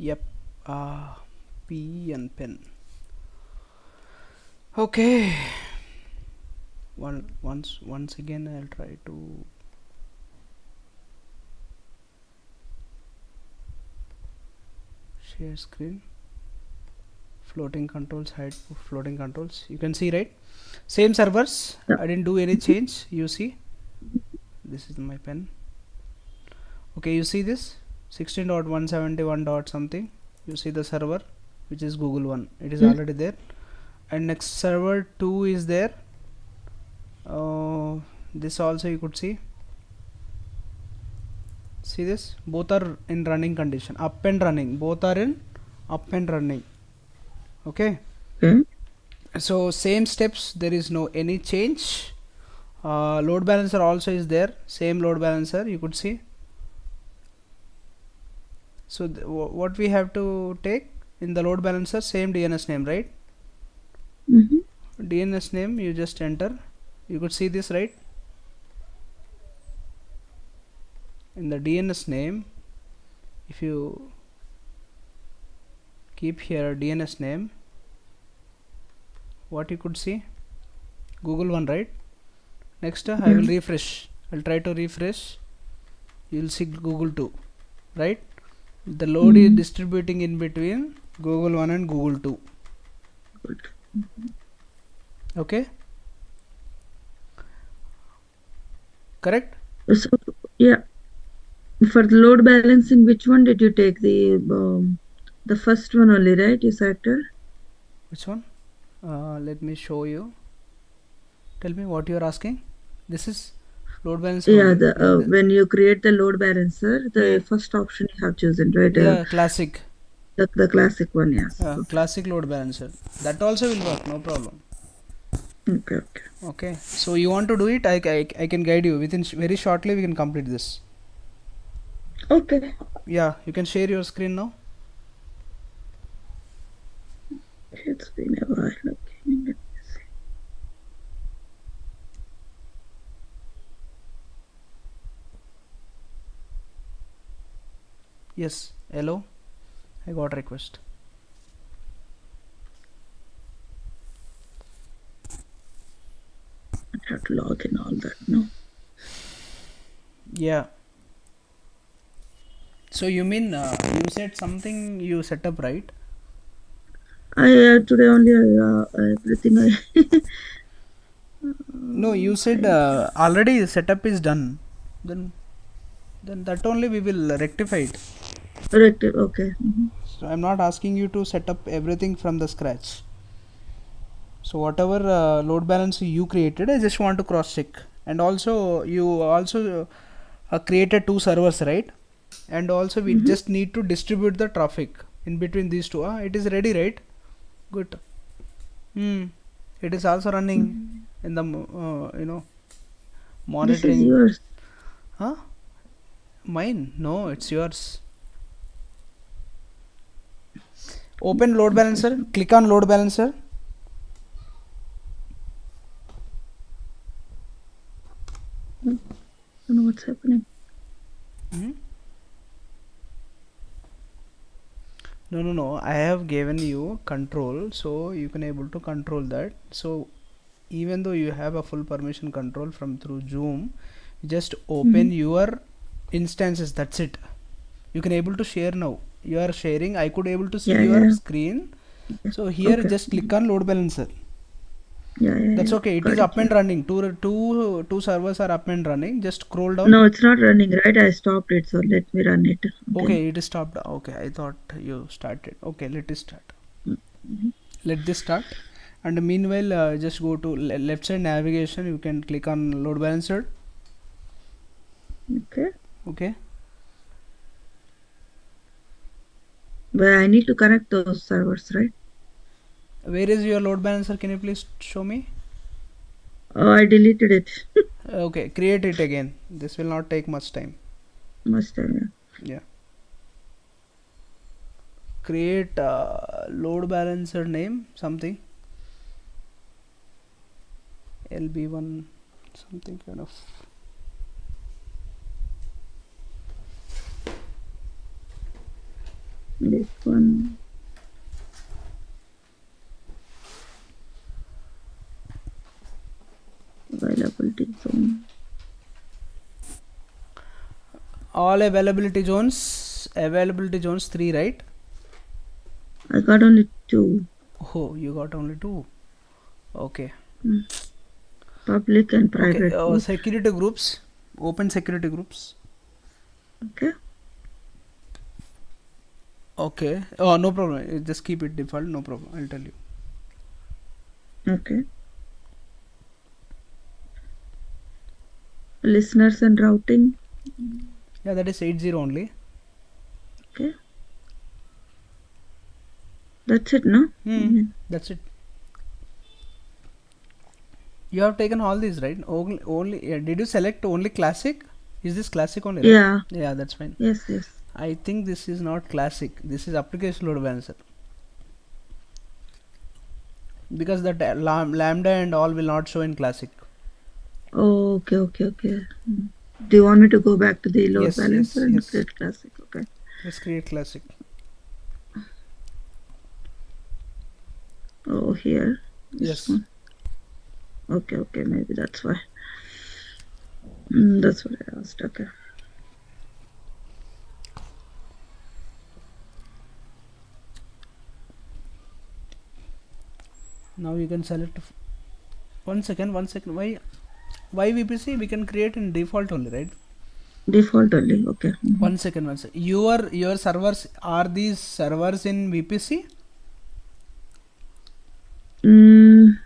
Yep. P and pen. Okay. Once again I'll try to share screen. Floating controls, hide floating controls. You can see, right? Same servers. Yeah. I didn't do any change. You see, this is my pen. Okay, you see this 16.171 dot something. You see the server, which is Google one. It is Yes. already there. And next server 2 is there. This also you could see. See this? Both are in running condition. Up and running. Both are in up and running. Okay. Okay. So same steps. There is no any change. Load balancer also is there. Same load balancer you could see. So what we have to take in the load balancer, same DNS name, right? DNS name you just enter. You could see this, right? In the DNS name, if you keep here DNS name, what you could see, Google one, right? Next I will refresh. I'll try to refresh. You'll see Google 2, right? The load is distributing in between Google 1 and Google 2. Good. Okay, correct? So yeah, for the load balancing, which one did you take? The first one only, right? You selected. Which one? Let me show you. Tell me what you are asking. This is load balancer Yeah, only. when you create the load balancer, the Hmm. first option you have chosen, right? Yeah, classic. The classic one, yes. Okay. Classic load balancer. That also will work, no problem. Okay. Okay. Okay, so you want to do it? I can guide you. Within very shortly we can complete this. Okay. Yeah, you can share your screen now. It's been a while. Okay. Let me see. Yes, hello. I got request. I have to log in all that. No. Yeah. So you mean you said something you set up, right? I today only everything I No, you said I already setup is done. Then then that only we will rectify it. corrected. Okay. So I'm not asking you to set up everything from the scratch. So whatever load balance you created, I just want to cross check. And also you also created two servers, right? And also we just need to distribute the traffic in between these two. It is ready, right? Good. It is also running in the This is monitoring. yours. Huh? Mine? No, it's yours. Open load balancer. Click on load balancer. I don't know what's happening. No. I have given you control, so you can able to control that. So even though you have a full permission control from through Zoom, just open your instances. That's it. You can able to share now. You are sharing. I could able to see Yeah. your Yeah. screen. Yeah. So here Okay. just click on load balancer. Yeah. Yeah. That's Yeah. okay. It is Got it. up Yeah. and running. Two servers are up and running. Just scroll down. No, it's not running, right? I stopped it, so let me run it again. Okay, it is stopped. Okay, I thought you started. Okay, let it start. Mhm. Let this start. And meanwhile, just go to left side navigation. You can click on load balancer. Okay. Okay. But I need to connect those servers, right? Where is your load balancer? Can you please show me? Oh, I deleted it. Okay, create it again. This will not take much time. Must have. Yeah. Yeah. Create load balancer name something. LB1 something kind of. This one. Availability zone. All availability zones 3, right? I got only 2. Oh, you got only 2. Okay. Public and Okay. private both. Security groups. Open security groups. Okay. Okay. Oh, no problem. Just keep it default. No problem. I'll tell you. Okay. Listeners and routing. Yeah, that is 80 only. Okay. That's it, no? That's it. You have taken all these, right? Only did you select only classic? Is this classic only, right? Yeah. Yeah, that's fine. Yes, yes. I think this is not classic. This is application load balancer. Because that lambda and all will not show in classic. Oh, okay. Do you want me to go back to the load Yes, balancer and yes. create classic? Okay. Let's create classic. Oh, here. This Yes. one. Okay. Maybe that's why. That's what I asked. Okay. Now you can select. One second. Why VPC? We can create in default only, right? Default only. Okay. One second. Your servers, are these servers in VPC? You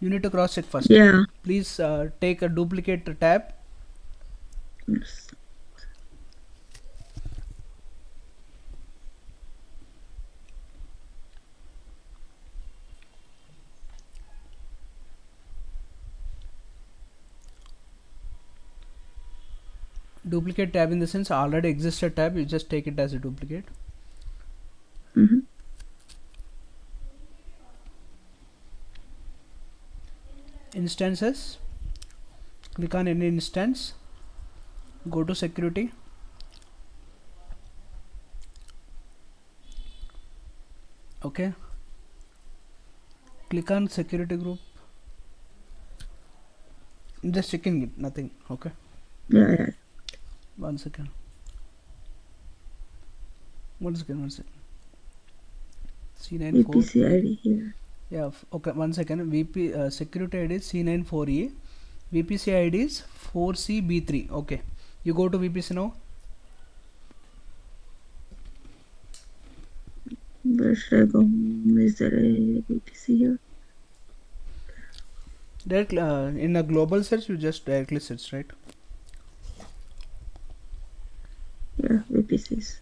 need to cross check first. Yeah. Please take a duplicate tab. Yes. Duplicate tab in the sense already existed tab. You just take it as a duplicate. Instances. Click on any instance. Go to security. Okay. Click on security group. Just checking it. Nothing. Okay. Yeah. One second. C94. VPC ID here. Yeah. Okay. One second. VP security ID is C94E. VPC ID is 4CB3. Okay. You go to VPC now. Where should I go? Is there a VPC here? Directly in a global search, you just directly search, right? Yeah, VPCs.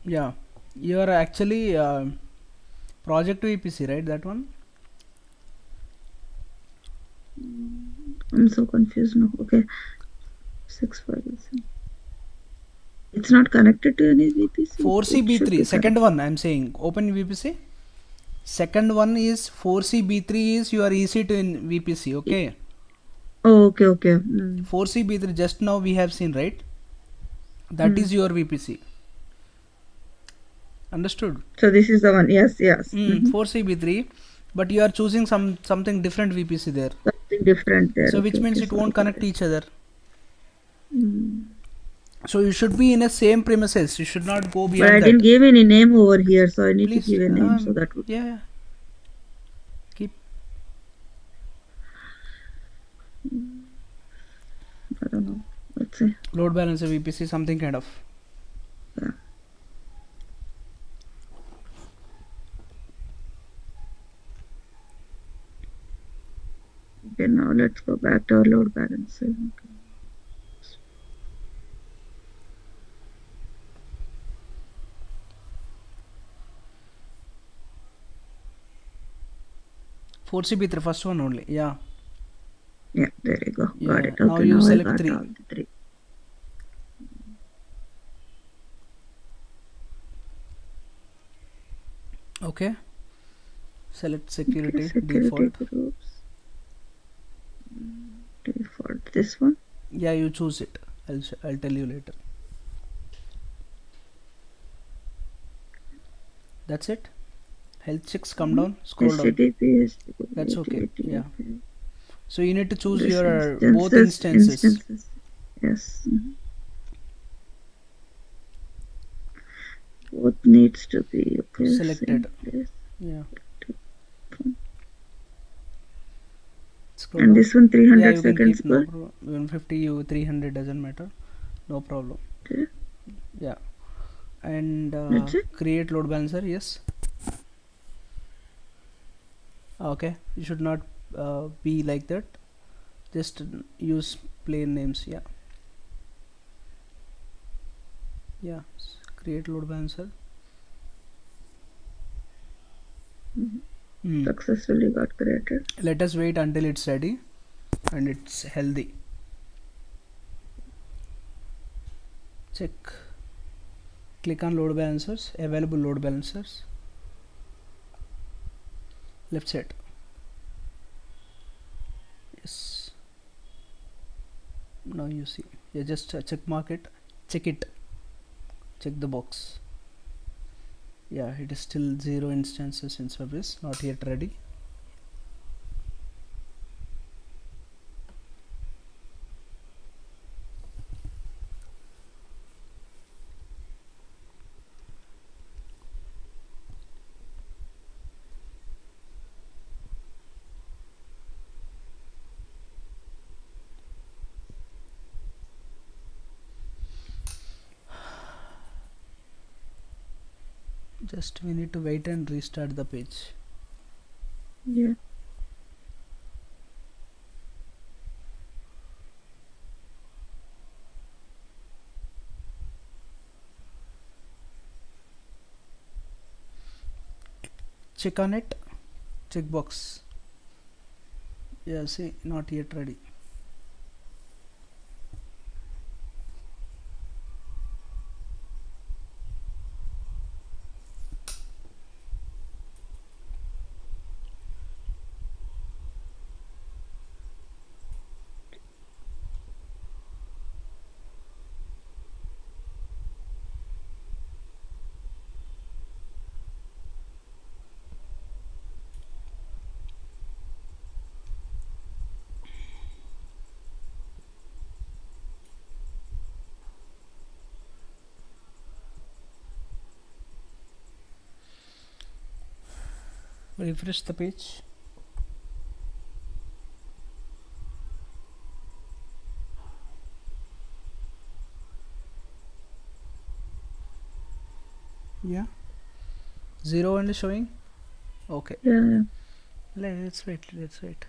Yeah, you are actually project VPC, right? That one. I'm so confused now. Okay, 657. It's not connected to any VPC. 4CB3. Second one, I'm saying. Open VPC. Second one is 4CB3 is your EC2 in VPC. Okay. Oh, okay. 4CB3 just now we have seen, right? That is your VPC. Understood? So this is the one. Yes. 4CB3, but you are choosing something different VPC there. Something different there. So which means it won't connect each other. So you should be in a same premises. You should not go beyond that. But I didn't give any name over here, so I need to give a name. So that would. Yeah. Keep. I don't know. Let's see. Load balancer VPC, something kind of. Yeah. Okay, now let's go back to our load balancer. Okay. 4CB3, first one only. Yeah, there you go. Yeah, Got it. now Okay, you now select I got 3. all the 3. Okay. Select security, Security default. groups. Default. This one. Yeah, you choose it. I'll tell you later. That's it. Health checks, come down, scroll down. HTTP, That's okay. Yeah. okay. So you need to choose This your both instances. Yes. Both needs to be okay. Selected. Same place. Yeah. Scroll And down. this one 300 Yeah, you can seconds keep, no per. problem. 150, you 300 doesn't matter. No problem. Okay. Yeah. And That's it. create load balancer. Yes. Okay. You should not be like that. Just use plain names. Yeah. Yeah. Create load balancer. Successfully got created. Let us wait until it's ready and it's healthy. Check. Click on load balancers, available load balancers. Left side. Yes. Now you see. You just check mark it. Check it. Check the box. Yeah, it is still 0 instances in service, not yet ready. Just we need to wait and restart the page. Yeah. Check on it. Checkbox. Yeah, see, not yet ready. Refresh the page. Yeah, 0 only showing. Okay. Yeah. Let's wait. Let's wait.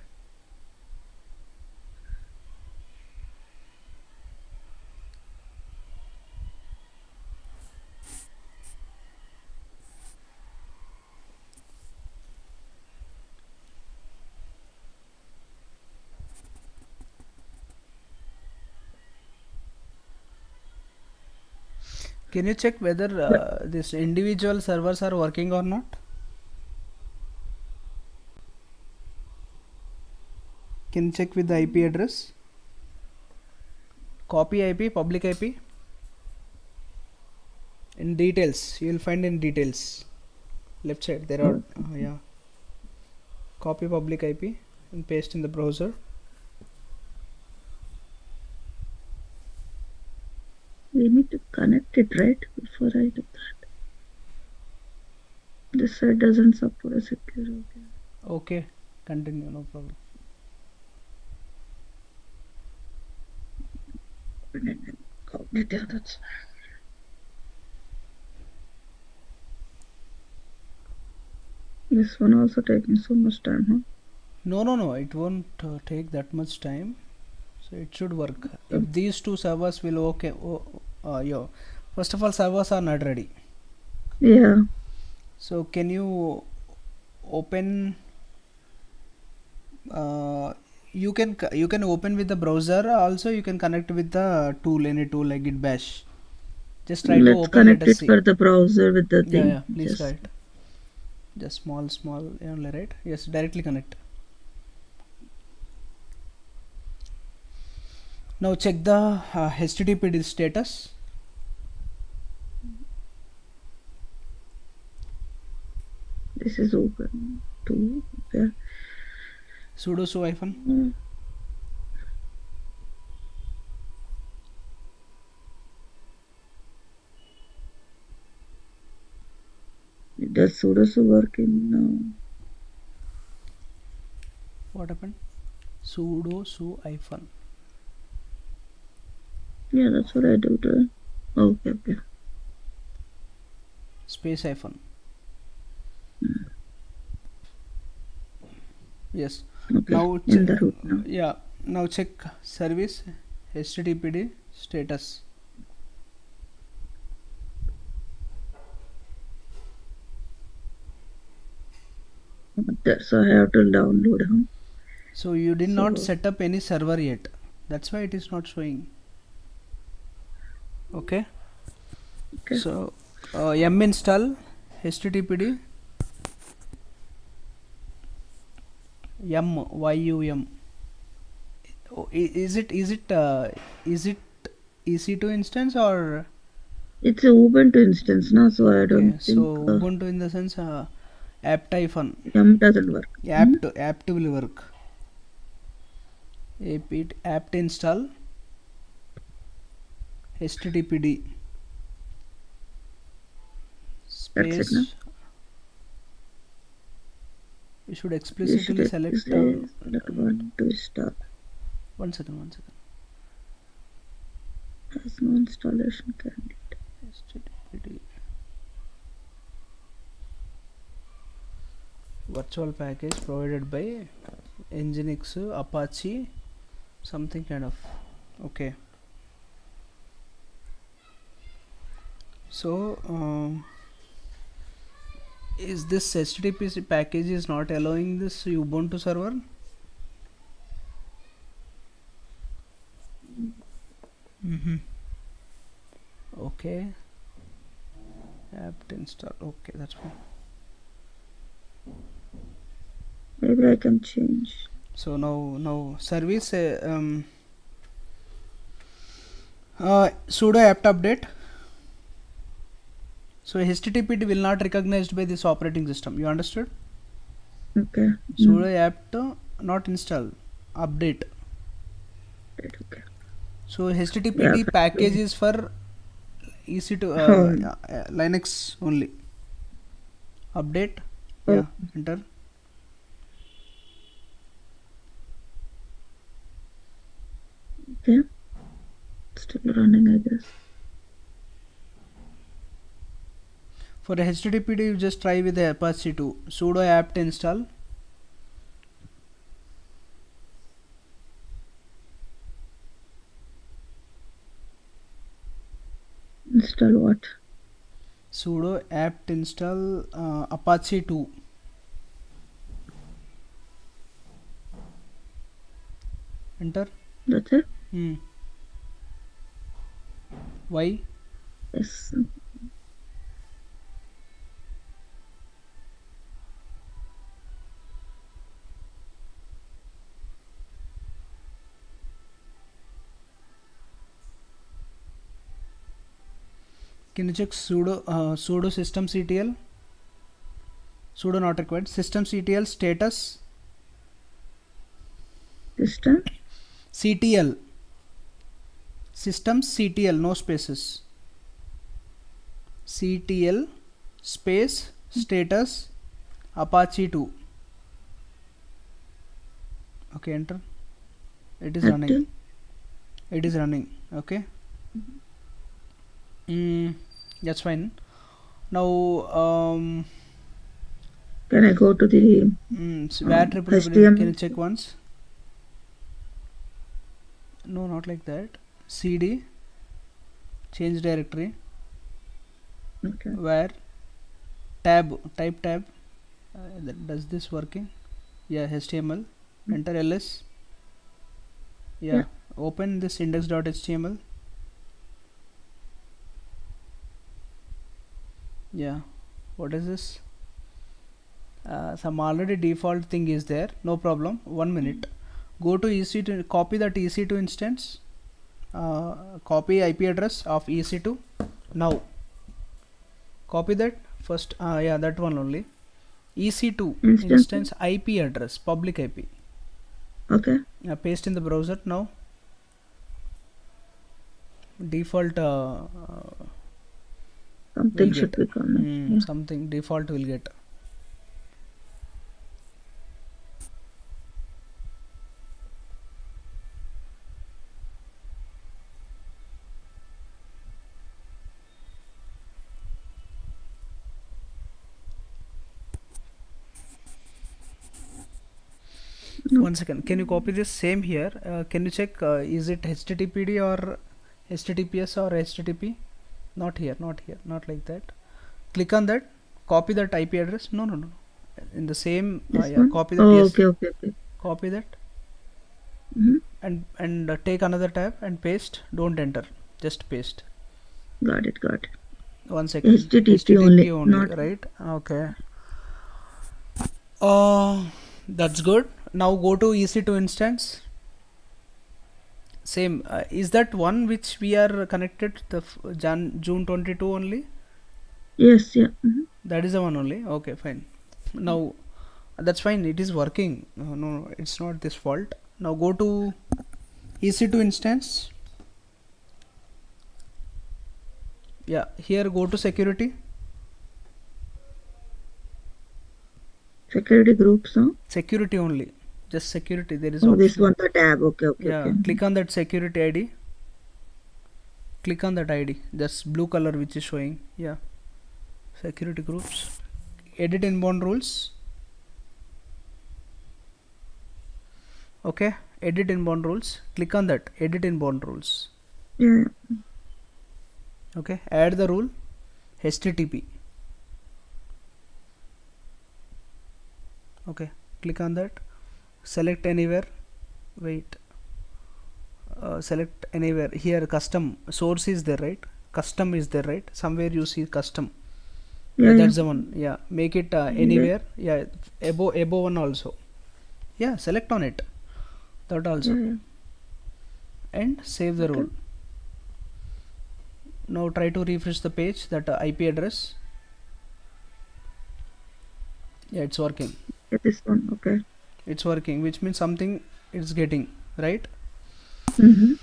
Can you check whether this individual servers are working or not? Can you check with the IP address? Copy IP, public IP. In details, you will find in details. Left side, there are, yeah. Copy public IP and paste in the browser. We need to connect it, right? Before I do that. This side doesn't support a secure. Okay, continue, no problem. Cognitive, that's this one also taking so much time, huh? No, it won't take that much time. So it should work. If these two servers will okay, yo, first of all, servers are not ready. Yeah. So can you open? You can open with the browser. Also, you can connect with the tool, any tool like Git Bash. Just try to Let's open. connect Let us it see. for the browser with the thing. Yeah. Please try it. Just small only, right? Yes, directly connect. Now check the HTTP status. This is open too. Okay. Sudo su hyphen. Does sudo su work in What happened? Sudo su hyphen. yeah, that's what I do too. Okay. Space hyphen. Yes. Okay. Now In the root now. yeah. Now check service HTTPD status. So I have to download, huh? So you did not So set up any server yet. That's why it is not showing. Okay. okay. So yum install HTTPD yum. Oh, is it EC2 instance or It's a Ubuntu instance now, so I okay? don't So think Ubuntu in the sense apt hyphen yum doesn't work. apt will work. Apt install HTTPD That's it now. space. You should You explicitly should select say select one to start. one second. Has no installation candidate. HTTPD virtual package provided by Nginx Apache something kind of. Okay. So is this HTTP package is not allowing this Ubuntu server? Okay. Apt install. Okay, that's fine. Maybe I can change. So now service sudo apt update. So HTTP will not recognized by this operating system. You understood? Okay. Sudo apt not install update. Okay. So HTTPD Yeah, package is for EC2 Linux only. Update. Yeah. Enter. Okay. Still running, I guess. For HTTPD, you just try with the Apache 2. Sudo apt install. Install what? Sudo apt install Apache 2. Enter. That's it? Why? Yes. Can you check sudo systemctl? Sudo not required. Systemctl status. System? CTL. Systemctl, no spaces. CTL space status Apache 2. Okay, enter. It is running. It is running. Okay. That's fine. Now can I go to the where triple HTML? Can you check once? No, not like that. CD change directory. Okay. Where type tab. Does this working? Yeah, HTML. Enter ls. Yeah. Open this index.html. Yeah, what is this? Some already default thing is there, no problem. 1 minute. Go to EC2, copy that EC2 instance, copy IP address of EC2. Now copy that first. Yeah, that one only. EC2 Instance. instance IP address, public IP. Okay. Paste in the browser now. Default Something will should get. be coming. Yeah. Something default will get. No. One second, can you copy this same here? Can you check is it HTTPD or HTTPS or HTTP? Not here, not here, not like that. Click on that, copy that IP address. No. In the same, This yeah, one? copy that. Oh, Yes, okay. copy that Mm-hmm. and take another tab and paste. Don't enter, just paste. Got it. 1 second. HTTP HTTP only, only, not. right? Okay. That's good. Now go to EC2 instance. Same. Is that one which we are connected the June 22 only? Yes, yeah. Mm-hmm. That is the one only. Okay, fine. Now that's fine. It is working. No, it's not this fault. Now go to EC2 instance. Yeah, here go to security. Security groups, huh? Security only. Just security. There is Oh, this option. one, the tab. Okay. Yeah, click on that security ID. Click on that ID. That's blue color which is showing. Yeah, security groups. Edit inbound rules. Okay, edit inbound rules. Click on that. Edit inbound rules. Yeah. Okay, add the rule HTTP. Okay, click on that. Select anywhere. Wait. Select anywhere. Here custom source is there, right? Custom is there, right? Somewhere you see custom. Yeah, that's the one. Yeah, make it anywhere. Yeah, above one also. Yeah, select on it. That also. Yeah. And save the rule. Now try to refresh the page, that IP address. Yeah, it's working. Yeah, this one. Okay. It's working, which means something it's getting, right? Mm-hmm.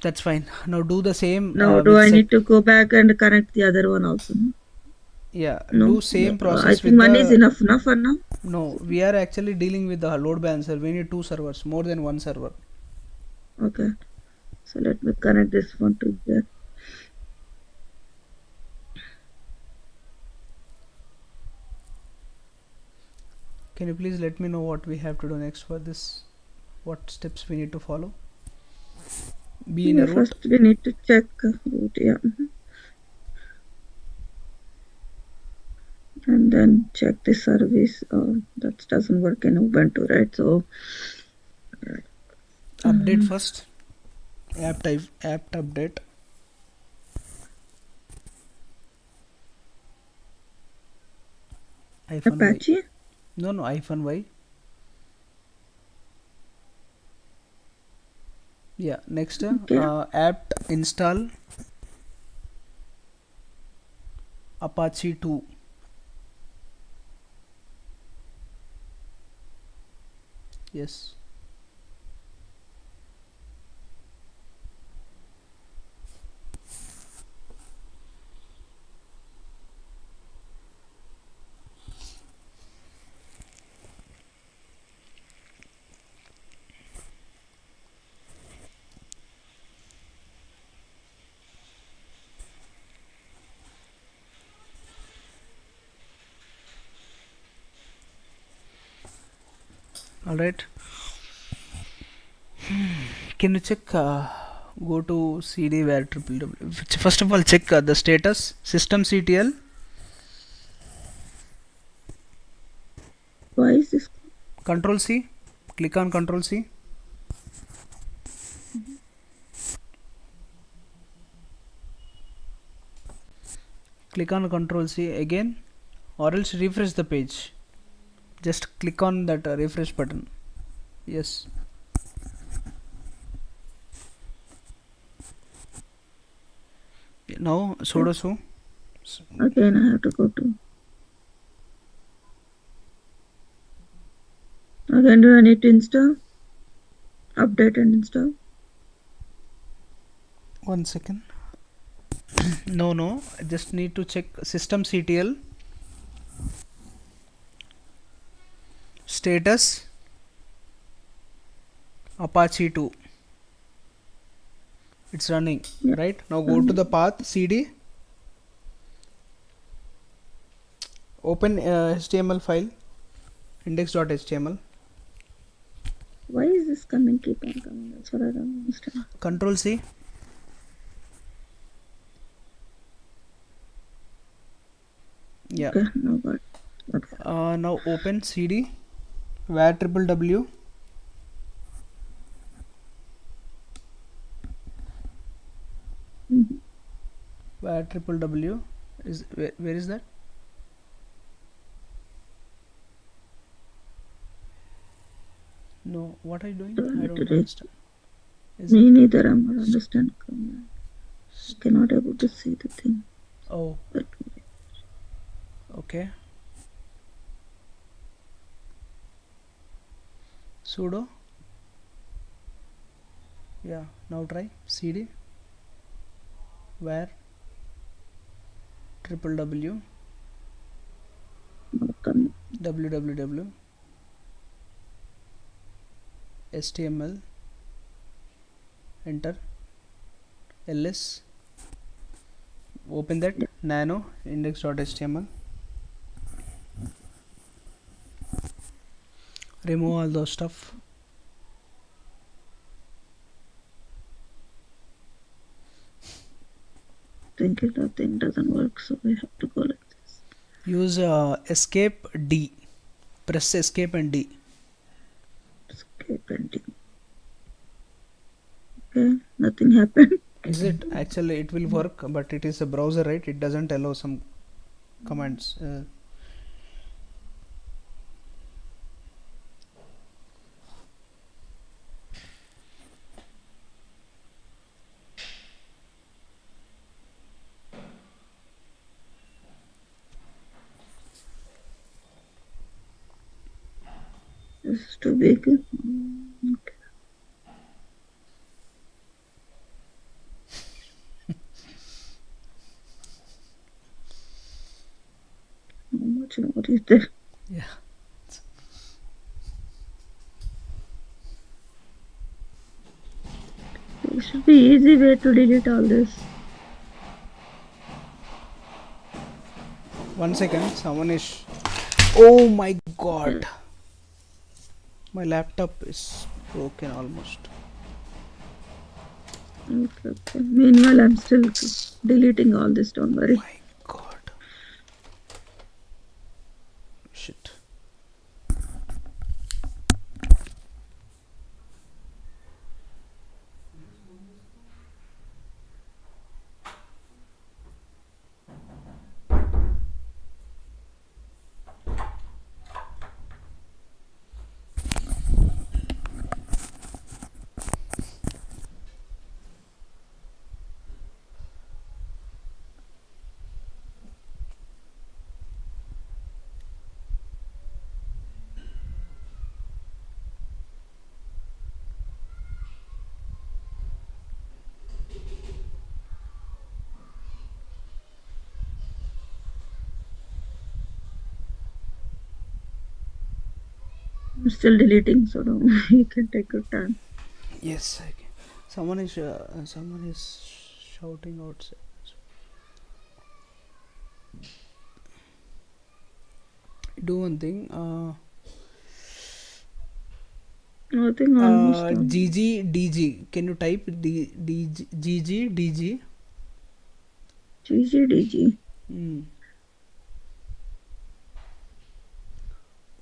That's fine. Now do the same. Now, do I need to go back and connect the other one also? Yeah, No. do same I process think with one the. is enough for now. No, we are actually dealing with the load balancer. We need two servers, more than one server. Okay. So let me connect this one to here. Can you please let me know what we have to do next for this? What steps we need to follow? Be in a root. First, we need to check root. Yeah. And then check the service. That doesn't work in Ubuntu, right? So Update first. Apt update. Apache. Y. No, -y. Yeah. Next, Okay. apt install Apache 2. Yes. All right. Can you check? Go to cd where www. First of all, check the status systemctl. Why is this? Control C. Click on Control C. Click on Control C again, or else refresh the page. Just click on that refresh button. Yes. Now sudo su. Again, I have to go to. Again, do I need to install? Update and install? 1 second. No, I just need to check systemctl status Apache 2. It's running. Yeah. Right now, go to the path cd, open HTML file index.html, Why is this coming? Keep on coming. That's what I don't understand. Control C. Yeah. Okay, now got it. Okay. Now open cd var www Mhm. var www is where is that? No, what are you doing? I don't understand. Is Me it? neither. I'm not understand. I cannot able to see the thing. Oh, But okay. Sudo. Yeah. Now try cd var www not coming. www html, enter ls, open that nano index.html, remove all those stuff. Thinking the thing doesn't work, so we have to go like this. Use escape D, press escape and D. Escape and D. Okay, nothing happened. Is it? Actually it will work, but it is a browser, right? It doesn't allow some commands. This is too big. Okay. How much more is there? Yeah. There should be easy way to delete all this. 1 second. Someone is. Oh my god. My laptop is broken almost. Okay. Meanwhile, I'm still deleting all this. Don't worry. My god. Shit. I'm still deleting, so don't, you can take your time. Yes, I can. Someone is shouting outside. Do one thing. I think almost done. GG. Can you type GG? GGDG.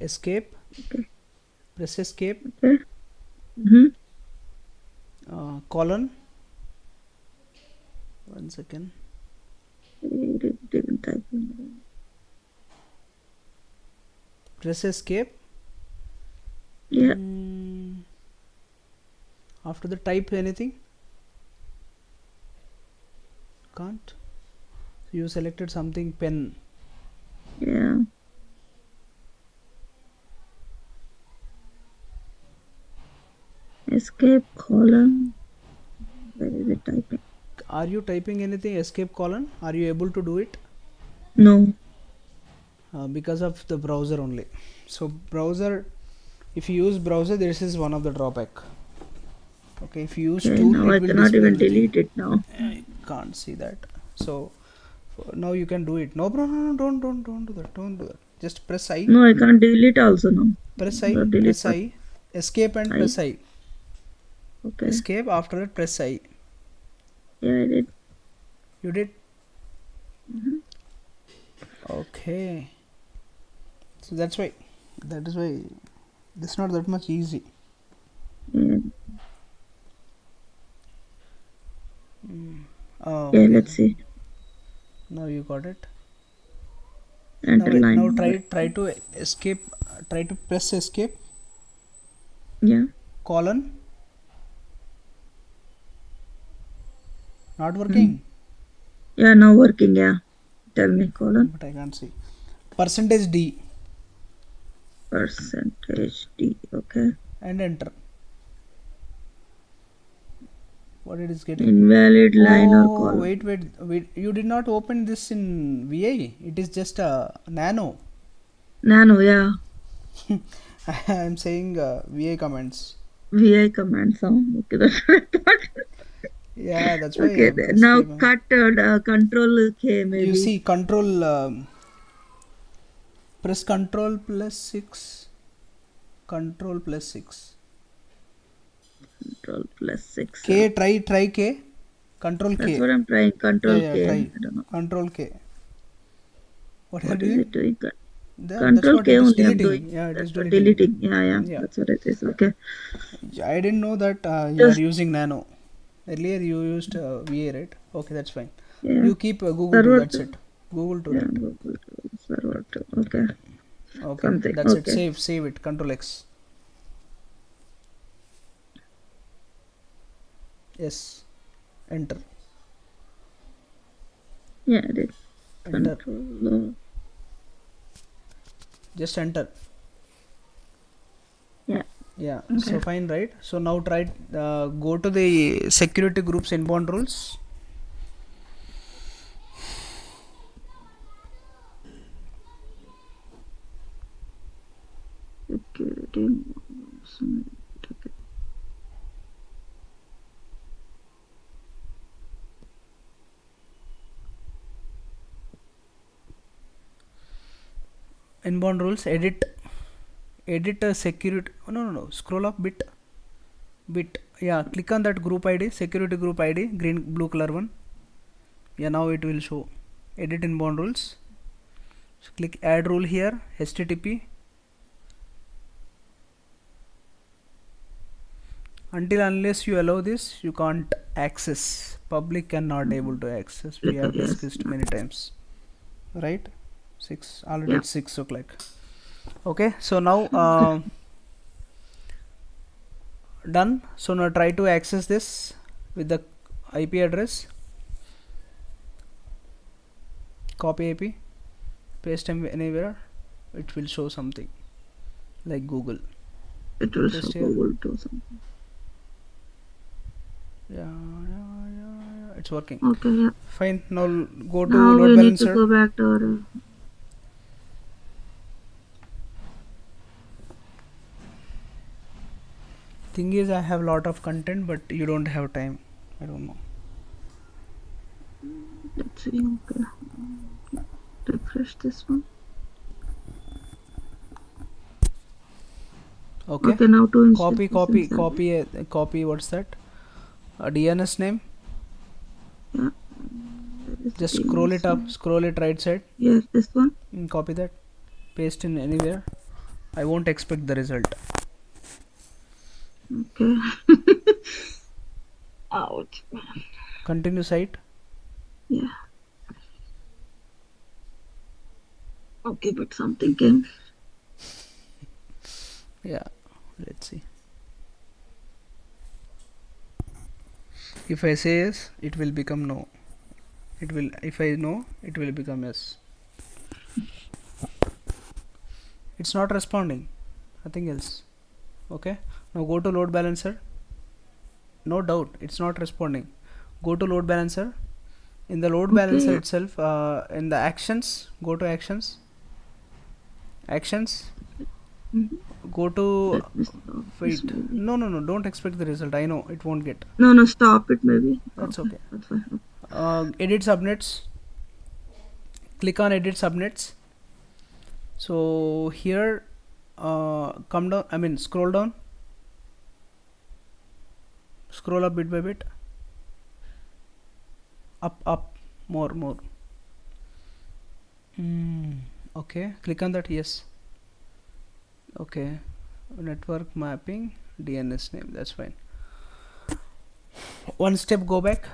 Escape. Okay. Press escape. Okay. Colon. 1 second. Didn't type in. Press escape. Yeah. After the type anything. Can't. You selected something pen. Yeah. escape colon. Where is it typing? Are you typing anything escape colon? Are you able to do it? No. Because of the browser only. So browser, if you use browser, this is one of the drawback. Okay, if you use Okay, tool, now it I will cannot display even everything. delete it now. I can't see that. So now you can do it. No, bro, no, don't do that. Don't do that. Just press I. No, I can't delete also now. Press The I. delete Press button. I. Escape and I. press I. Okay. Escape. After that, press I. Yeah, I did. You did. Mhm. Okay. So that's why. That is why. This is not that much easy. Yeah. Oh, Yeah, okay. let's see. Now you got it. Enter line Now number. try to escape. Try to press escape. Yeah. Colon. Not working. Yeah, now working. Yeah. Tell me colon. But I can't see. Percentage D. Percentage D. Okay. And enter. What it is getting? Invalid line or Oh, column. wait. You did not open this in VI. It is just a nano. Nano, yeah. I am saying VI commands. VI command sound. Okay, that's what I thought. Yeah, that's why Okay, now escape. cut control K You maybe. see, control. Press control plus 6. Control plus 6. Control plus 6. K, try K. Control That's K. what I'm trying. Control Yeah, K. try. I don't know. Control K. What are you What is doing? it doing? That's Control what K it is only I'm deleting. doing. Yeah, it is That's what deleting. deleting. Yeah. Yeah. That's what it is. Okay. I didn't know that you are Just, using nano. Earlier you used VA, right? Okay, that's fine. yeah. You keep Google to, Server that's 2. it. Google to Yeah, that. Google server 2. Okay. Okay, Something. that's it. Okay. Save it. Control X. Yes. Enter. Yeah, I did. Enter. Control. Just enter. Yeah. Yeah. Okay. So fine, right? So now try go to the security groups inbound rules. Security. Okay. Inbound rules. Edit a security. Oh, no. Scroll up bit. Yeah, click on that group ID, security group ID, blue color one. Yeah, now it will show. Edit inbound rules. So click add rule here. HTTP. Until unless you allow this, you can't access. Public cannot able to access. We have Yes. discussed many times. Right? 6. Already Yeah. it's 6 o'clock. Okay, so now done. So now try to access this with the IP address. Copy IP, paste them anywhere. It will show something like Google. It will Just show here. Google to something. Yeah, it's working. Okay, yeah. Fine. Now go to Now load we need to balancer. go back to our. Thing is, I have lot of content, but you don't have time. I don't know. Let's see. Okay. Refresh this one. Okay. Okay, now to Copy. What's that? A DNS name. Yeah. Just scroll it up. Scroll it right side. Yes, this one. Copy that. Paste in anywhere. I won't expect the result. Okay. Ouch. Continue site. Yeah. Okay, but something came. Yeah. Let's see. If I say yes, it will become no. It will. If I no, it will become yes. It's not responding. Nothing else. Okay. Now go to load balancer. no doubt it's not responding. Go to load balancer. In the load Okay, balancer yeah. itself, in the actions, go to actions, Mhm. go to, Let me stop this wait, maybe. no, don't expect the result. I know it won't get. No, stop it maybe. That's Okay, okay. that's fine. Edit subnets, click on edit subnets. So here, come down, I mean scroll down, scroll up bit by bit, up, more. Okay, click on that, yes. Okay, network mapping, DNS name, that's fine. One step go back,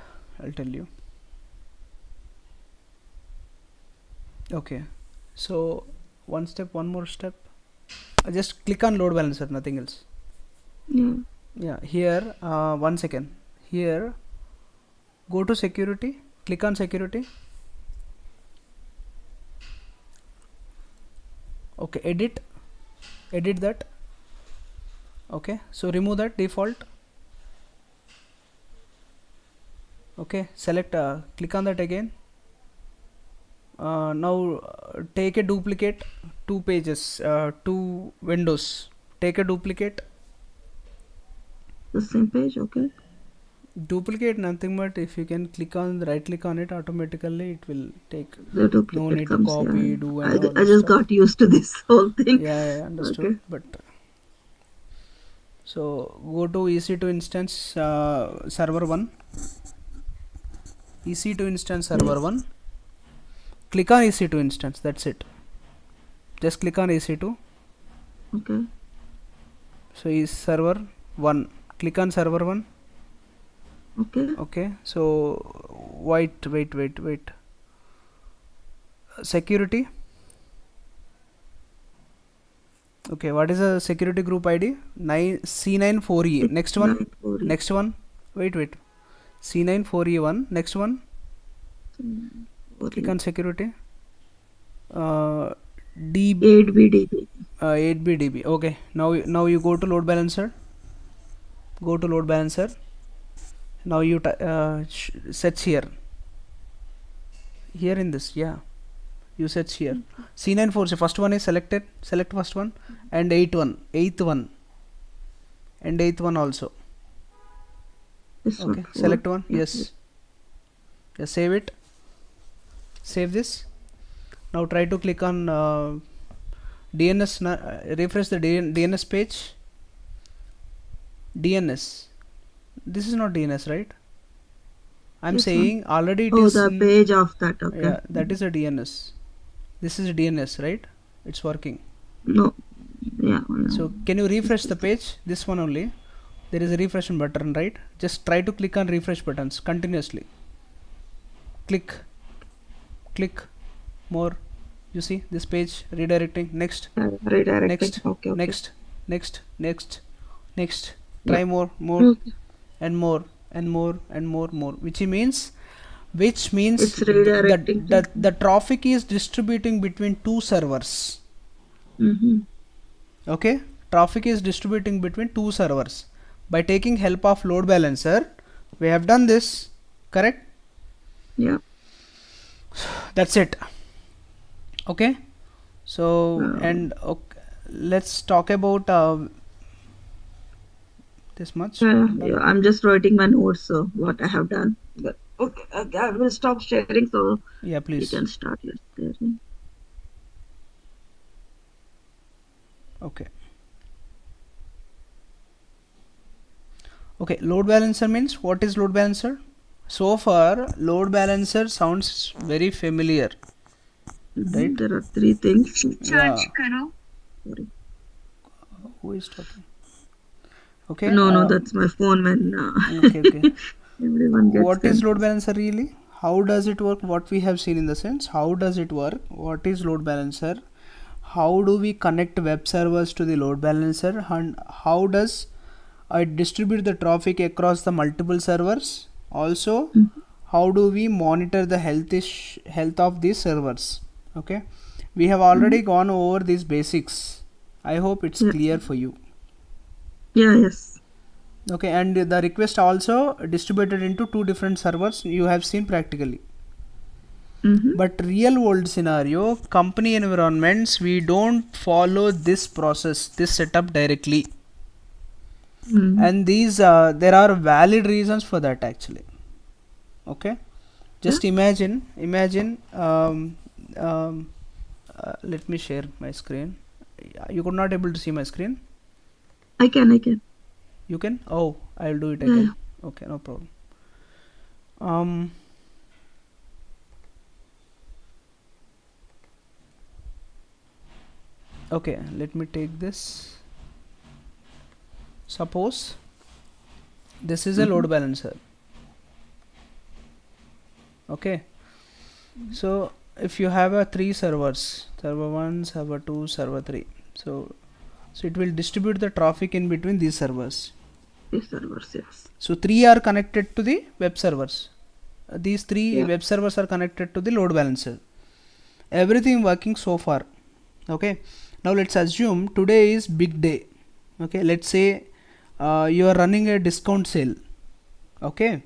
I'll tell you. Okay, so one more step, just click on load balancer, nothing else. Yeah, here, 1 second, here, go to security, click on security. Okay, edit that. Okay, so remove that default. Okay, select, click on that again. Now take a duplicate, two pages, two windows, take a duplicate. The same page, okay. Duplicate nothing but if you can click on, right click on it, automatically it will take, The no duplicate need to comes, yeah. copy, do and all I this just stuff. got used to this whole thing. Yeah, understood. Okay. But so go to EC2 instance, server 1, EC2 instance server Yes. 1, click on EC2 instance, that's it. Just click on EC2. Okay. So is server 1, click on server 1. Okay, so wait, security. Okay, what is the security group ID? C94E. Next one, 694E. next one, wait, C94E1, next one, click on security, DB, 8BDB. 8BDB. Okay, now you go to load balancer, now you search here in this, yeah, you search here. C94, so first one is selected, select first one, and eighth one, and eighth one also. This Okay, one. select one, Yeah. yes. Just save it, save this. Now try to click on DNS, refresh the DNS page. DNS, this is not DNS, right? I'm saying already it is the page of that, okay. Yeah, that is a DNS. This is a DNS, right? It's working. No. Yeah. So can you refresh the page? This one only. There is a refresh button, right? Just try to click on refresh buttons continuously. Click, more. You see this page redirecting. Next, Redirecting. Okay. next. Try more, Okay. and more, which means It's redirecting. the traffic is distributing between two servers. Okay, traffic is distributing between two servers by taking help of load balancer. We have done this, correct? Yeah. That's it. Okay, so and okay, let's talk about this much. Yeah, I'm just writing my notes, so what I have done. But okay, I will stop sharing, so Yeah, please. you can start your sharing. Okay. Okay, load balancer means, what is load balancer? So far, load balancer sounds very familiar, right? There are three things. Yeah. Sorry. Who is talking? Okay. No, that's my phone when Okay. everyone gets What is confused. load balancer really? How does it work? What we have seen in the sense, how does it work? What is load balancer? How do we connect web servers to the load balancer? And how does it distribute the traffic across the multiple servers? Also, how do we monitor the health of these servers? Okay, we have already gone over these basics. I hope it's clear for you. Yeah, yes. Okay, and the request also distributed into two different servers you have seen practically. But real world scenario, company environments, we don't follow this process, this setup directly. And these there are valid reasons for that actually. Okay, just imagine let me share my screen. You could not able to see my screen? I can. You can? Oh, I'll do it Yeah, again. Okay, no problem. Okay, let me take this. Suppose this is a load balancer. Okay, so if you have a three servers, server 1, server 2, server 3, so it will distribute the traffic in between these servers. these servers, yes. So three are connected to the web servers. These three web servers are connected to the load balancer. Everything working so far. Okay, now let's assume today is big day. Okay, let's say you are running a discount sale. Okay,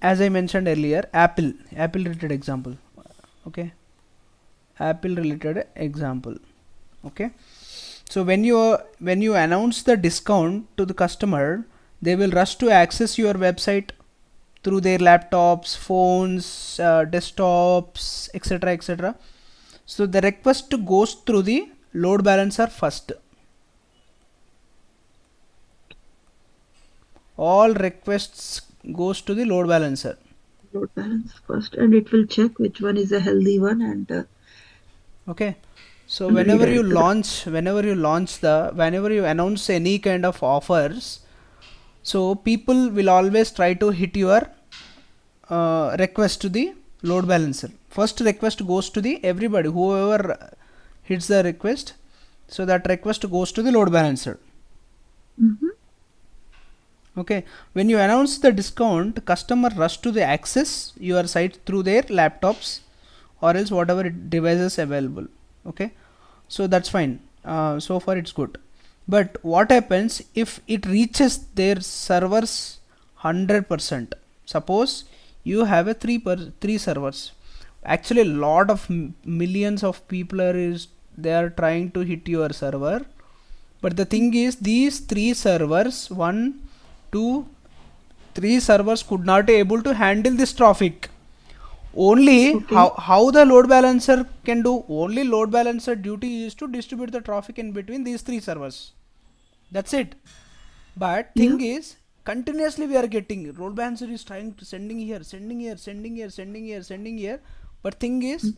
as I mentioned earlier, Apple related example. Okay, Apple related example. Okay, so when you announce the discount to the customer, they will rush to access your website through their laptops, phones, desktops, etc. So the request goes through the load balancer first. All requests goes to the load balancer. Load balance first, and it will check which one is a healthy one and Okay, so whenever you announce any kind of offers, so people will always try to hit your request to the load balancer. First request goes to the everybody, whoever hits the request, so that request goes to the load balancer. Okay, when you announce the discount, customer rush to the access your site through their laptops or else whatever devices available. Okay, so that's fine. So far it's good. But what happens if it reaches their servers 100%? Suppose you have a three servers. Actually, a lot of millions of people they are trying to hit your server. But the thing is, these three servers, 1, 2, 3 servers could not able to handle this traffic. Only how the load balancer can do, only load balancer duty is to distribute the traffic in between these three servers. That's it. But thing is, continuously we are getting load balancer is trying to sending here. But thing is,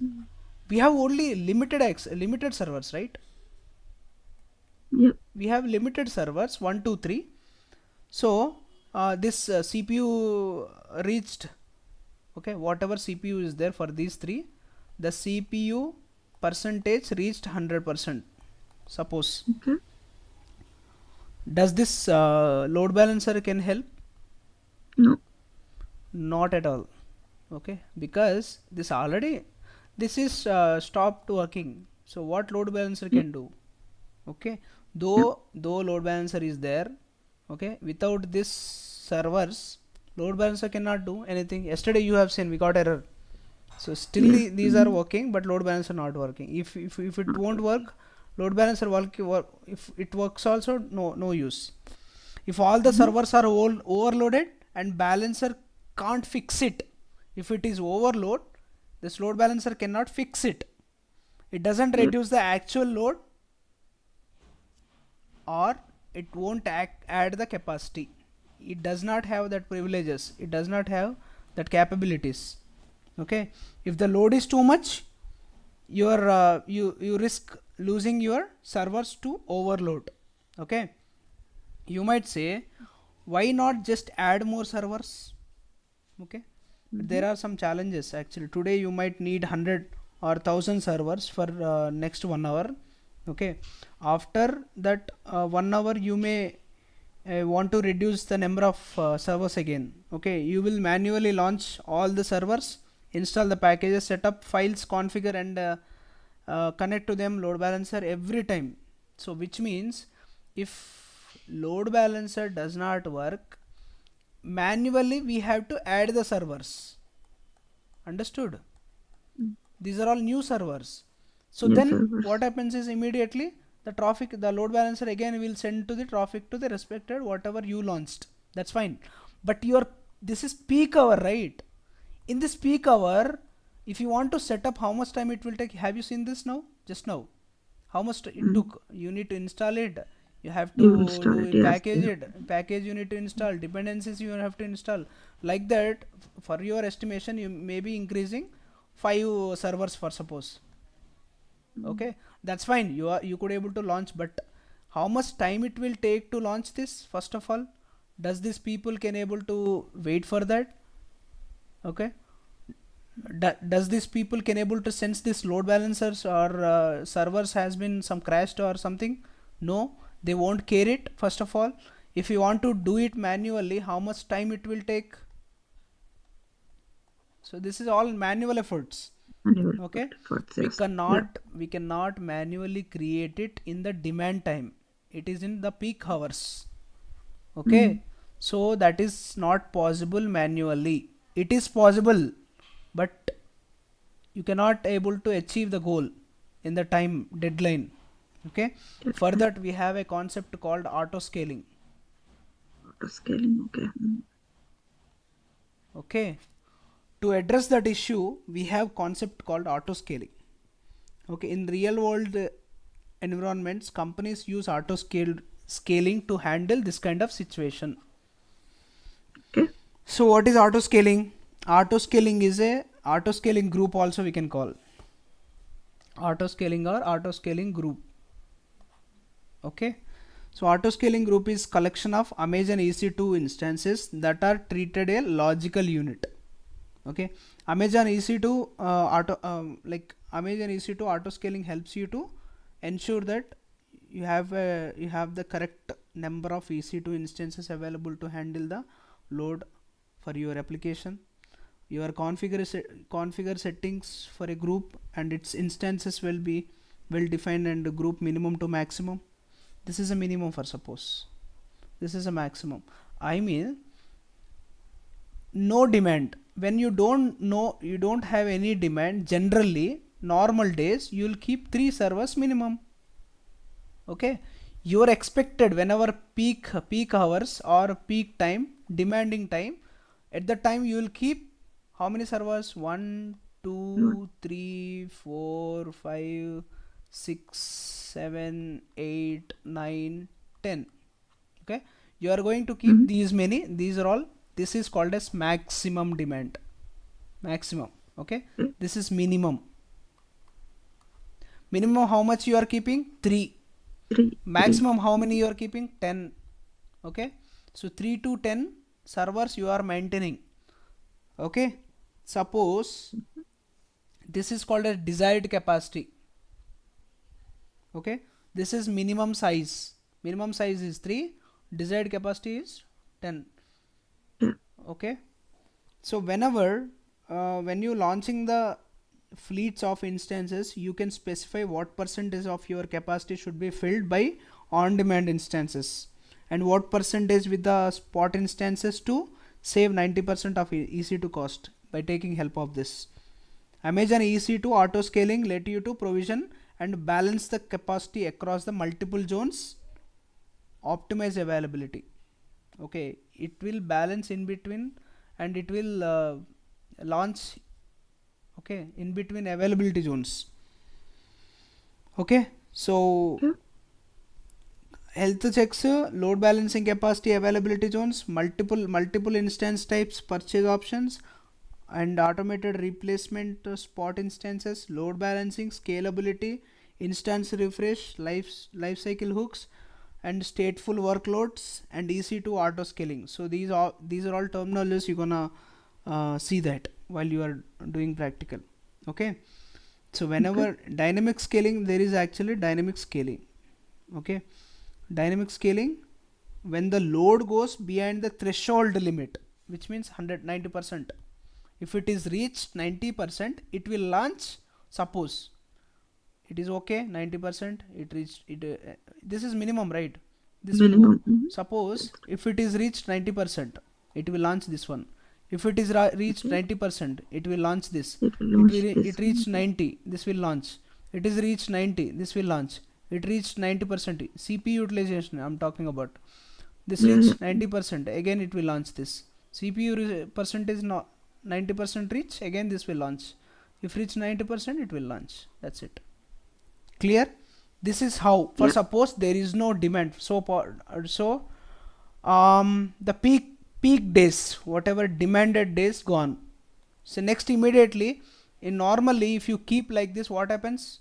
we have only limited servers, right? We have limited servers 1, 2, 3. So this CPU reached, okay, whatever CPU is there for these three, the CPU percentage reached 100%. Suppose. Does this load balancer can help? No. Not at all. Okay, because this is stopped working. So what load balancer can do? Okay, though load balancer is there, okay, without this servers, load balancer cannot do anything. Yesterday you have seen we got error. So still these are working, but load balancer not working. If it won't work, load balancer if it works also, no use. If all the servers are overloaded and balancer can't fix it, if it is overload, this load balancer cannot fix it. It doesn't reduce the actual load, or it won't add the capacity. It does not have that privileges, it does not have that capabilities. Okay, if the load is too much, you risk losing your servers to overload. Okay, you might say, why not just add more servers? Okay, but there are some challenges actually. Today you might need 100 or 1000 servers for next 1 hour. Okay, after that 1 hour you may want to reduce the number of servers again. Okay, you will manually launch all the servers, install the packages, set up files, configure and connect to them load balancer every time. So which means if load balancer does not work manually, we have to add the servers. Understood? These are all new servers. So New then servers. what happens is immediately the load balancer again will send to the traffic to the respected whatever you launched. That's fine. But this is peak hour, right? In this peak hour, if you want to set up, how much time it will take? Have you seen this now? Just now. How much it took? You need to install it. You have You to install it, do yes. package it. Package you need to install. Dependencies you have to install. Like that, for your estimation, you may be increasing 5 servers for suppose. Okay, that's fine. You could able to launch, but how much time it will take to launch this? First of all, does these people can able to wait for that? Okay, does these people can able to sense this load balancers or servers has been some crashed or something? No, they won't care it. First of all, if you want to do it manually, how much time it will take? So this is all manual efforts. Okay, we cannot manually create it in the demand time. It is in the peak hours. Okay, so that is not possible manually. It is possible, but you cannot able to achieve the goal in the time deadline. Okay, for that we have a concept called auto scaling. Autoscaling, okay. Okay, to address that issue, we have concept called auto scaling. Okay, in real world environments, companies use scaling to handle this kind of situation. Okay. So what is auto scaling? Auto scaling is a auto scaling group also we can call auto scaling or auto scaling group. Okay, so auto scaling group is collection of Amazon EC2 instances that are treated a logical unit. Okay, Amazon EC2 Amazon EC2 auto scaling helps you to ensure that you have the correct number of EC2 instances available to handle the load for your application. Your configure settings for a group and its instances will be well defined, and the group minimum to maximum. This is a minimum for suppose. This is a maximum. I mean, no demand. When you don't have any demand, generally normal days you will keep 3 servers minimum. Okay, your expected whenever peak hours or peak time, demanding time, at the time you will keep how many servers? 1 2 3 4 5 6 7 8 9 10. Okay, you are going to keep these many. These are all, this is called as maximum demand. Maximum. Okay, this is minimum. Minimum how much you are keeping? 3. Maximum how many you are keeping? 10. Okay, so 3 to 10 servers you are maintaining. Okay, suppose this is called a desired capacity. Okay, this is minimum size. Minimum size is 3, desired capacity is 10. Okay, so whenever when you launching the fleets of instances, you can specify what percentage of your capacity should be filled by on demand instances and what percentage with the spot instances to save 90% of EC2 cost by taking help of this. Amazon EC2 auto scaling let you to provision and balance the capacity across the multiple zones, optimize availability. Okay, it will balance in between and it will launch, okay, in between availability zones. Okay, so health checks, load balancing capacity availability zones, multiple instance types, purchase options, and automated replacement spot instances, load balancing, scalability, instance refresh, life cycle hooks, and stateful workloads, and EC2 auto scaling. So these are all terminologies you're gonna see that while you are doing practical. Okay, so whenever dynamic scaling, there is actually dynamic scaling. Okay, dynamic scaling when the load goes beyond the threshold limit, which means 90%. If it is reached 90%, it will launch. Suppose it is okay 90%, it reached it. This is minimum, right? this will go. Minimum. Suppose if it is reached 90%, it will launch this one. If it is reached Okay. 90%, it will launch this. It will launch this It one. reached 90, this will launch. It is reached 90, this will launch. It reached 90%. CPU utilization I'm talking about. This Yeah, yeah. reached 90%, again it will launch this. CPU percentage not 90% reach, again this will launch. If reach 90%, it will launch. That's it. Clear? This is how. For Yeah. suppose there is no demand, so the peak days, whatever demanded days gone. So next immediately, in normally if you keep like this, what happens?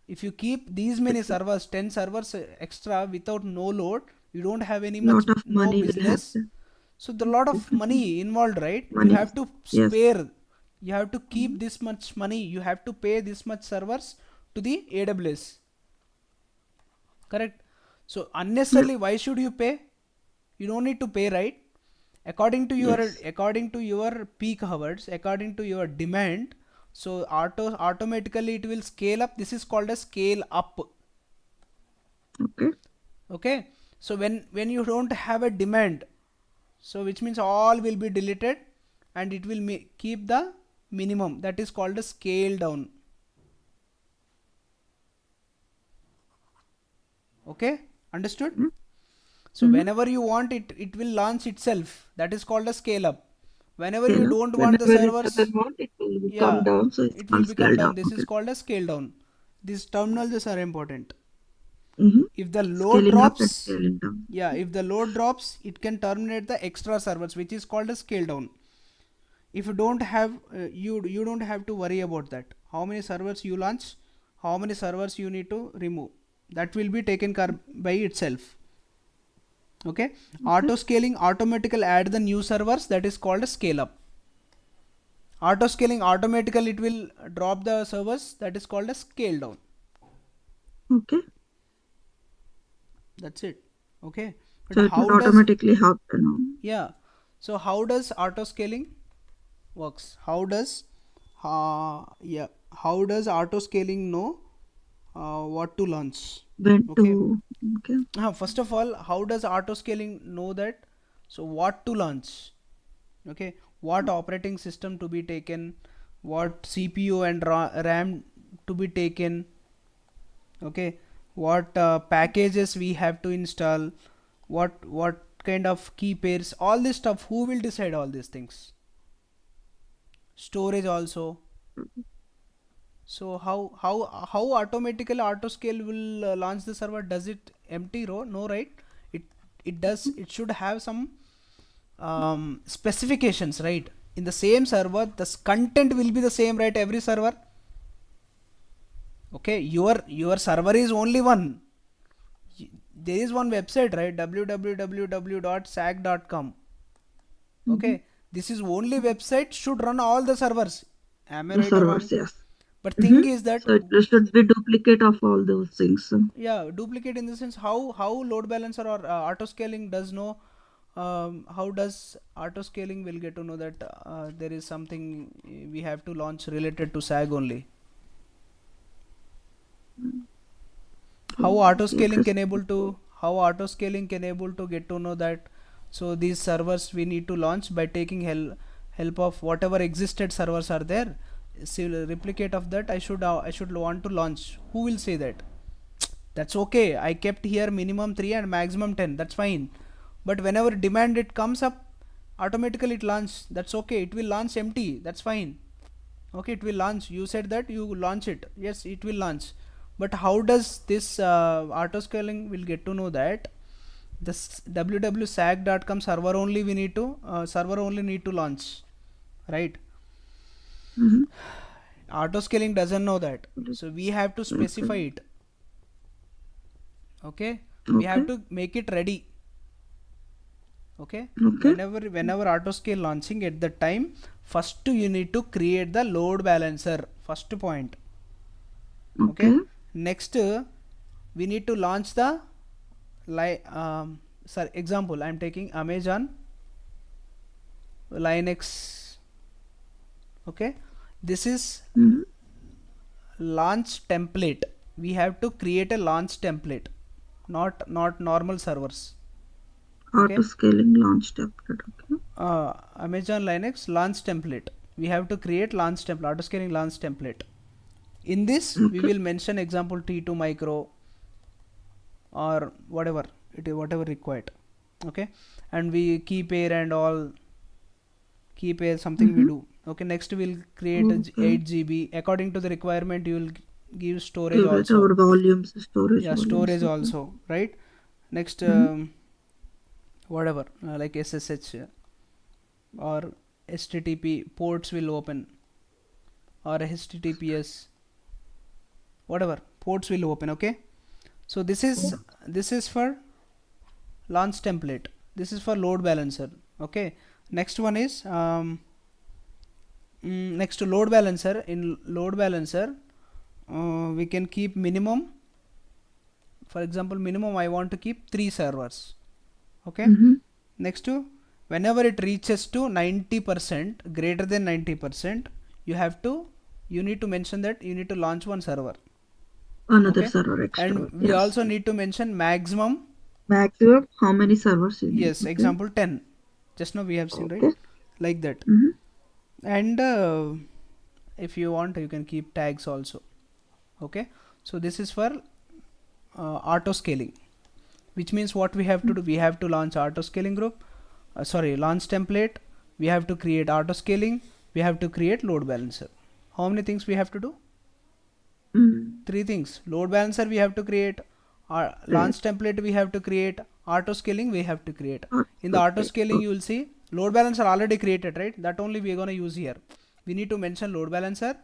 If you keep these many It's a servers, 10 servers extra without no load, you don't have any much lot of no money will have business. there. So the lot of Definitely. money involved, right? You Money. have to Yes. spare, you have to keep Mhm. this much money, you have to pay this much servers to the AWS. Correct? So Yeah. unnecessarily, why should you pay? You don't need to pay, right? Yes. According to your peak hours, according to your demand, so automatically it will scale up. This is called a scale up. Okay. Okay, so when you don't have a demand, so which means all will be deleted and it will keep the minimum, that is called a scale down. Okay, understood? So Mm-hmm. whenever you want it, it will launch itself. That is called a scale up. Whenever you Scale up. don't want the Whenever it servers, doesn't want, it will come yeah, down. So it's it will called become scale down. down. This is Okay. called a scale down. These terminologies are important. Mm-hmm. If the load Scaling up and drops, scaling down. yeah, if the load drops, it can terminate the extra servers, which is called a scale down. If you don't have, you don't have to worry about that. How many servers you launch, how many servers you need to remove. That will be taken care by itself. Okay, Okay. auto scaling automatically add the new servers, that is called a scale up. Auto scaling automatically it will drop the servers, that is called a scale down. Okay. That's it. Okay, but So it how would does, automatically happen. yeah, so how does auto scaling works? How does yeah, how does auto scaling know what to launch? When Okay, to. Okay. first of all, how does auto scaling know that? So what to launch? Okay, what operating system to be taken, what CPU and RAM to be taken. Okay, what packages we have to install, what kind of key pairs, all this stuff, who will decide all these things? Storage also. So how automatically autoscale will launch the server? Does it empty row? No, right? it it does. It should have some specifications, right? In the same server, the content will be the same, right? Every server. Okay, your server is only one. There is one website, right? www.sag.com. Mm-hmm. Okay, this is only website should run all the servers. Am I The right or servers, wrong? yes. But Mm-hmm. thing is that, So it should be duplicate of all those things. yeah, duplicate in the sense, how load balancer or auto scaling does know, how does auto scaling will get to know that there is something we have to launch related to SAG only? How auto It scaling has. can able to, how auto scaling can able to get to know that, so these servers we need to launch by taking help of whatever existed servers are there. See, replicate of that I should want to launch. Who will say that? That's okay, I kept here minimum 3 and maximum 10, that's fine. But whenever demand it comes up, automatically it launch. That's okay, it will launch empty, that's fine. Okay, it will launch. You said that you launch it, yes, it will launch. But how does this auto scaling will get to know that this www.sag.com server only need to launch, right? Mm-hmm. Auto scaling doesn't know that, so we have to specify it. Okay, we have Okay. to make it ready. Okay, Okay. whenever auto scale launching, at the time, first you need to create the load balancer, first point. Okay, Okay. next we need to launch the sorry, example I'm taking Amazon Linux. Okay, this is Mm-hmm. launch template. We have to create a launch template. not normal servers. Okay. Autoscaling launch template. Okay. Amazon Linux launch template. We have to create launch template, autoscaling launch template. In this, we Okay. will mention example T2 micro or whatever it is, whatever required. Okay, and we key pair and all key pair something we do. Okay, next we'll create a Okay. 8 GB according to the requirement. You will give storage You get also. our volumes, storage Yeah, volumes. storage Okay. also, right? Next, whatever like SSH or HTTP ports will open, or HTTPS, whatever ports will open. Okay, so this is for launch template. This is for load balancer. Okay, next one is next to load balancer. In load balancer, we can keep minimum. For example, minimum I want to keep 3 servers. Okay, next to whenever it reaches to 90%, greater than 90%, you need to mention that you need to launch one server. Another Okay, server extra. and we Yes. also need to mention maximum. Maximum, how many servers you need? Yes, Okay. example 10, just now we have seen, right? Okay. Like that. And if you want, you can keep tags also. Okay, so this is for auto scaling, which means what we have to do, we have to launch auto scaling group, launch template, we have to create auto scaling, we have to create load balancer. How many things we have to do? 3 things. Load balancer we have to create, launch template we have to create, auto scaling we have to create. In the auto scaling, you will see load balancer already created, right? That only we are going to use here. We need to mention load balancer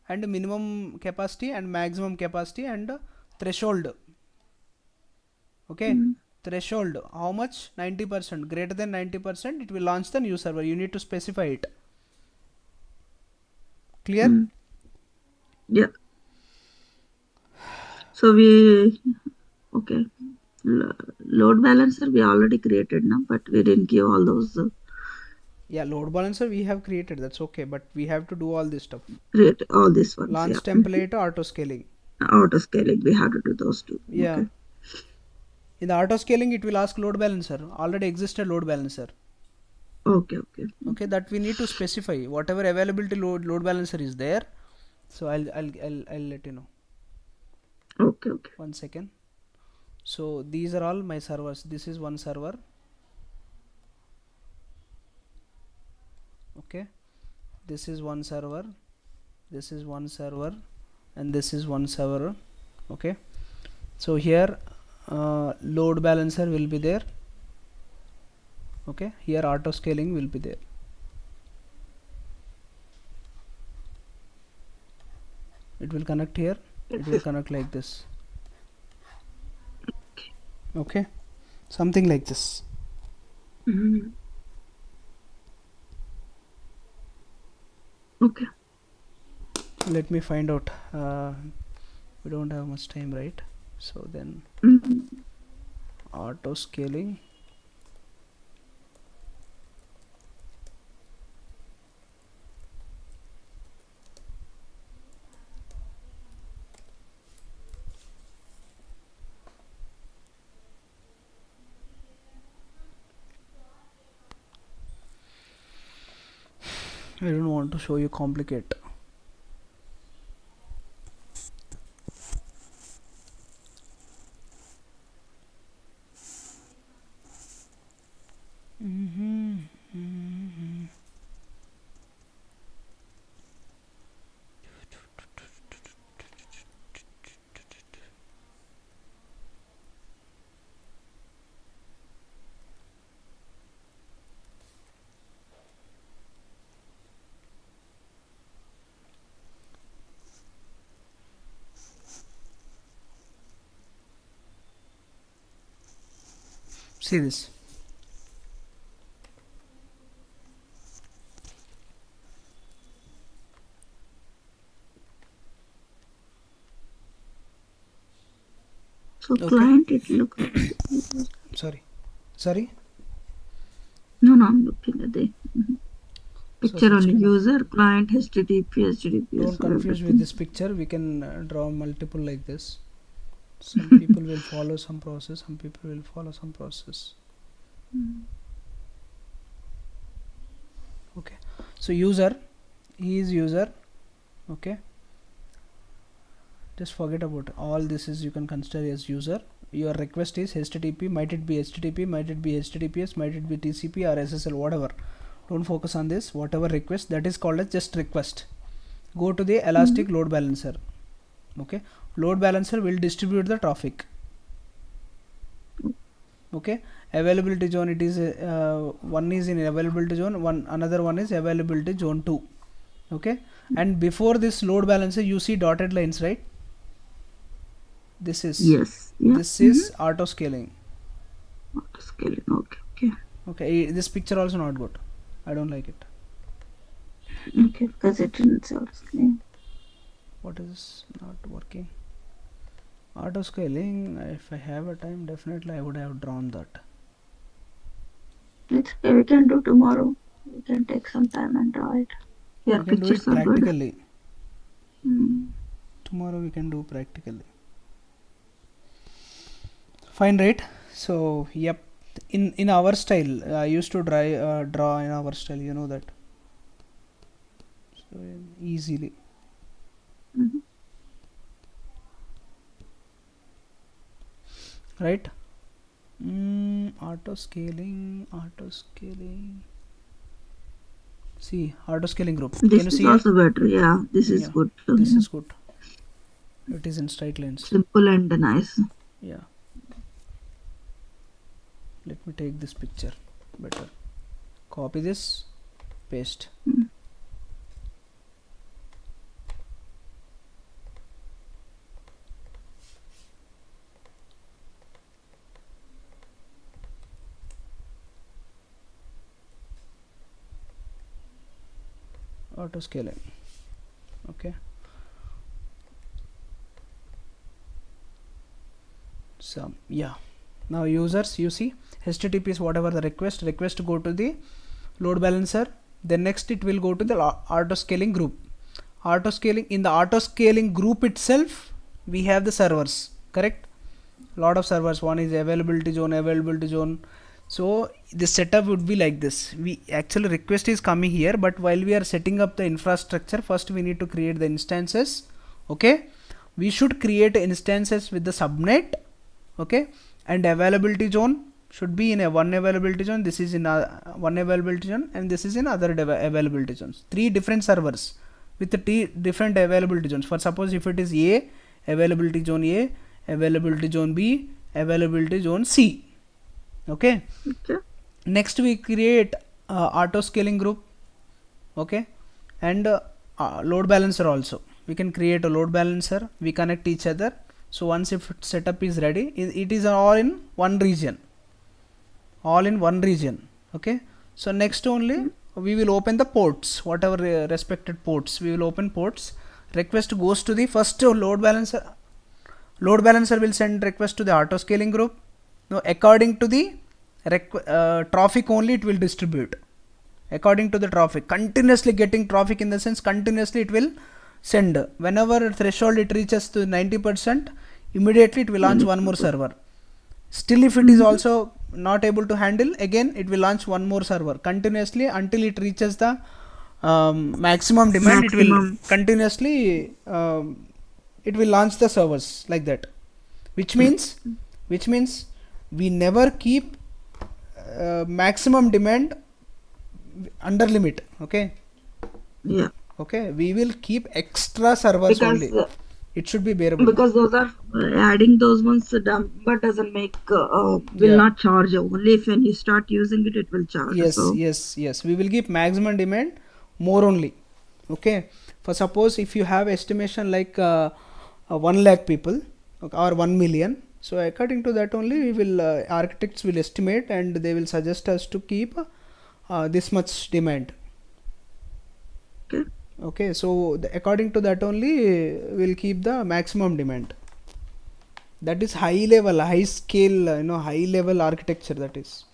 and minimum capacity and maximum capacity and threshold. Okay, threshold how much? 90%. Greater than 90%, it will launch the new server. You need to specify it. Clear? Yeah. So we, okay, load balancer we already created now, but we didn't give all those. Yeah, load balancer we have created, that's okay, but we have to do all this stuff. Create all these ones. Launch Yeah. template, auto scaling. Auto scaling, we have to do those two. Yeah. Okay. In the auto scaling, it will ask load balancer. Already existed load balancer. Okay. Okay. Okay, that we need to specify whatever availability load balancer is there. So I'll let you know. Okay. Okay. 1 second. So these are all my servers. This is one server. Okay, this is one server, this is one server, and this is one server. Okay, so here load balancer will be there. Okay, here auto scaling will be there. It will connect here, it will connect like this. Okay, something like this. Okay. Let me find out. We don't have much time, right? So then auto scaling. I don't want to show you complicate. See this. So Okay. client, it looks. Sorry. No, I'm looking at the picture So on such user, client, HTTP, HTTPS. don't confuse with this picture. We can draw multiple like this. Some people will follow some process, some people will follow some process. Okay, so user, he is user. Okay, just forget about all this, is you can consider as user. Your request is HTTP, might it be HTTP, might it be HTTPS, might it be TCP or SSL, whatever. Don't focus on this. Whatever request, that is called as just request. Go to the elastic load balancer. Okay, load balancer will distribute the traffic. Okay, availability zone, it is one is in availability zone, another one is availability zone 2. Okay, and before this load balancer you see dotted lines, right? This is, Yes. Yeah. this is auto scaling. Auto scaling. Okay. Okay, this picture also not good, I don't like it. Okay, because it didn't auto scaling. What is not working? Auto scaling, if I have a time, definitely I would have drawn that. It's okay, we can do tomorrow. We can take some time and draw it. Your We can do it pictures are good. practically. Tomorrow we can do practically. Fine, right? So yep, in our style, I used to draw in our style, you know that. So easily. Right? Auto scaling. See, auto scaling group. This Can you is see also better. Yeah, this is good. This is good. It is in straight lines. Simple and nice. Yeah. Let me take this picture better. Copy this, paste. Auto scaling. Okay, so yeah, now users, you see HTTP is whatever the request go to the load balancer, then next it will go to the auto scaling group. Auto scaling, in the auto scaling group itself we have the servers, correct? Lot of servers. One is availability zone. So the setup would be like this. We actually, request is coming here, but while we are setting up the infrastructure, first we need to create the instances. Okay, we should create instances with the subnet. Okay, and availability zone should be in a one availability zone, this is in a one availability zone, and this is in other availability zones. 3 different servers with the different availability zones. For suppose if it is A, availability zone A, availability zone B, availability zone C. Okay, next we create auto scaling group. Okay, and load balancer also, we can create a load balancer, we connect each other. So once if setup is ready, it is all in one region, okay. So next only we will open the ports, whatever respected ports, we will open ports. Request goes to the first load balancer will send request to the auto scaling group. Now according to the traffic only it will distribute, according to the traffic, continuously getting traffic, in the sense continuously it will send. Whenever threshold it reaches to 90%, immediately it will launch one more server. Still if it is also not able to handle, again it will launch one more server continuously until it reaches the maximum demand. It will continuously it will launch the servers like that, which means we never keep maximum demand under limit. Okay, yeah, okay, we will keep extra servers because only, it should be bearable, because those are adding those ones, but doesn't make will not charge. Only if when you start using it, it will charge. Yes, so yes, we will keep maximum demand more only. Okay, for suppose if you have estimation like 1 lakh people, okay, or 1 million, so according to that only we will architects will estimate, and they will suggest us to keep this much demand. Okay, so according to that only we'll keep the maximum demand. That is high level, high scale, high level architecture, that is.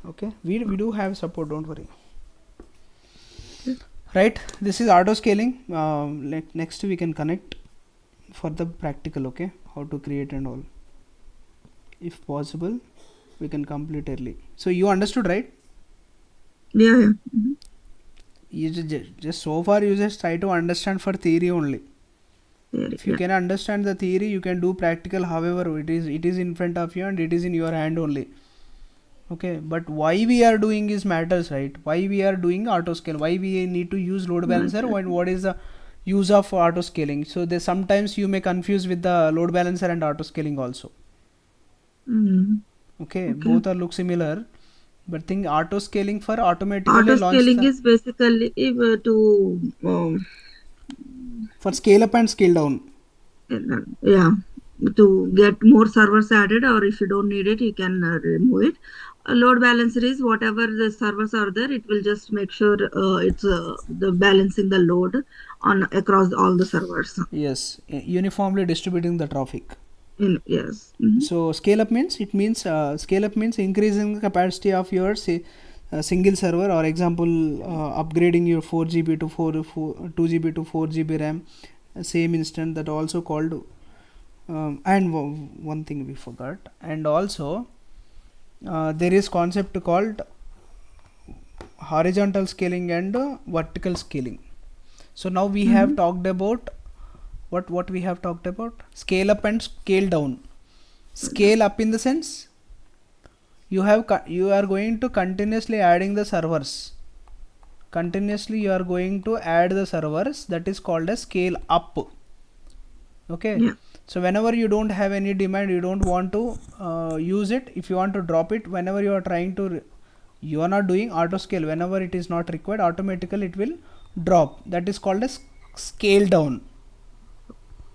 Okay, we do have support, don't worry. Right, this is auto scaling. Next we can connect for the practical. Okay. how to create and all. If possible, we can complete early. So you understood, right? Yeah, yeah. Mhm. You just so far you just try to understand for theory only. Theory, If you yeah. can understand the theory, you can do practical. However, it is in front of you and it is in your hand only. Okay, but why we are doing is matters, right? Why we are doing auto scale? Why we need to use load balancer? What is the use of auto scaling? So they sometimes you may confuse with the load balancer and auto scaling also. Mm. Okay, Okay. both are look similar, but think auto scaling for automatically Auto launch scaling the is basically to for scale up and scale down. yeah, to get more servers added, or if you don't need it, you can remove it. A load balancer is whatever the servers are there, it will just make sure it's the balancing the load on across all the servers. Yes, uniformly distributing the traffic. Yes. Mhm. So scale up means scale up means increasing the capacity of your single server, or example upgrading your 4 GB to 2 GB to 4 GB RAM, same instant, that also called and one thing we forgot, and also there is concept called horizontal scaling and vertical scaling. So now we have Mhm. talked about what we have talked about, scale up and scale down. Scale up in the sense you are going to continuously adding the servers, continuously you are going to add the servers, that is called a scale up. Okay, Yeah. so whenever you don't have any demand, you don't want to use it, if you want to drop it, whenever you are trying to you are not doing auto scale, whenever it is not required, automatically it will drop, that is called as scale down.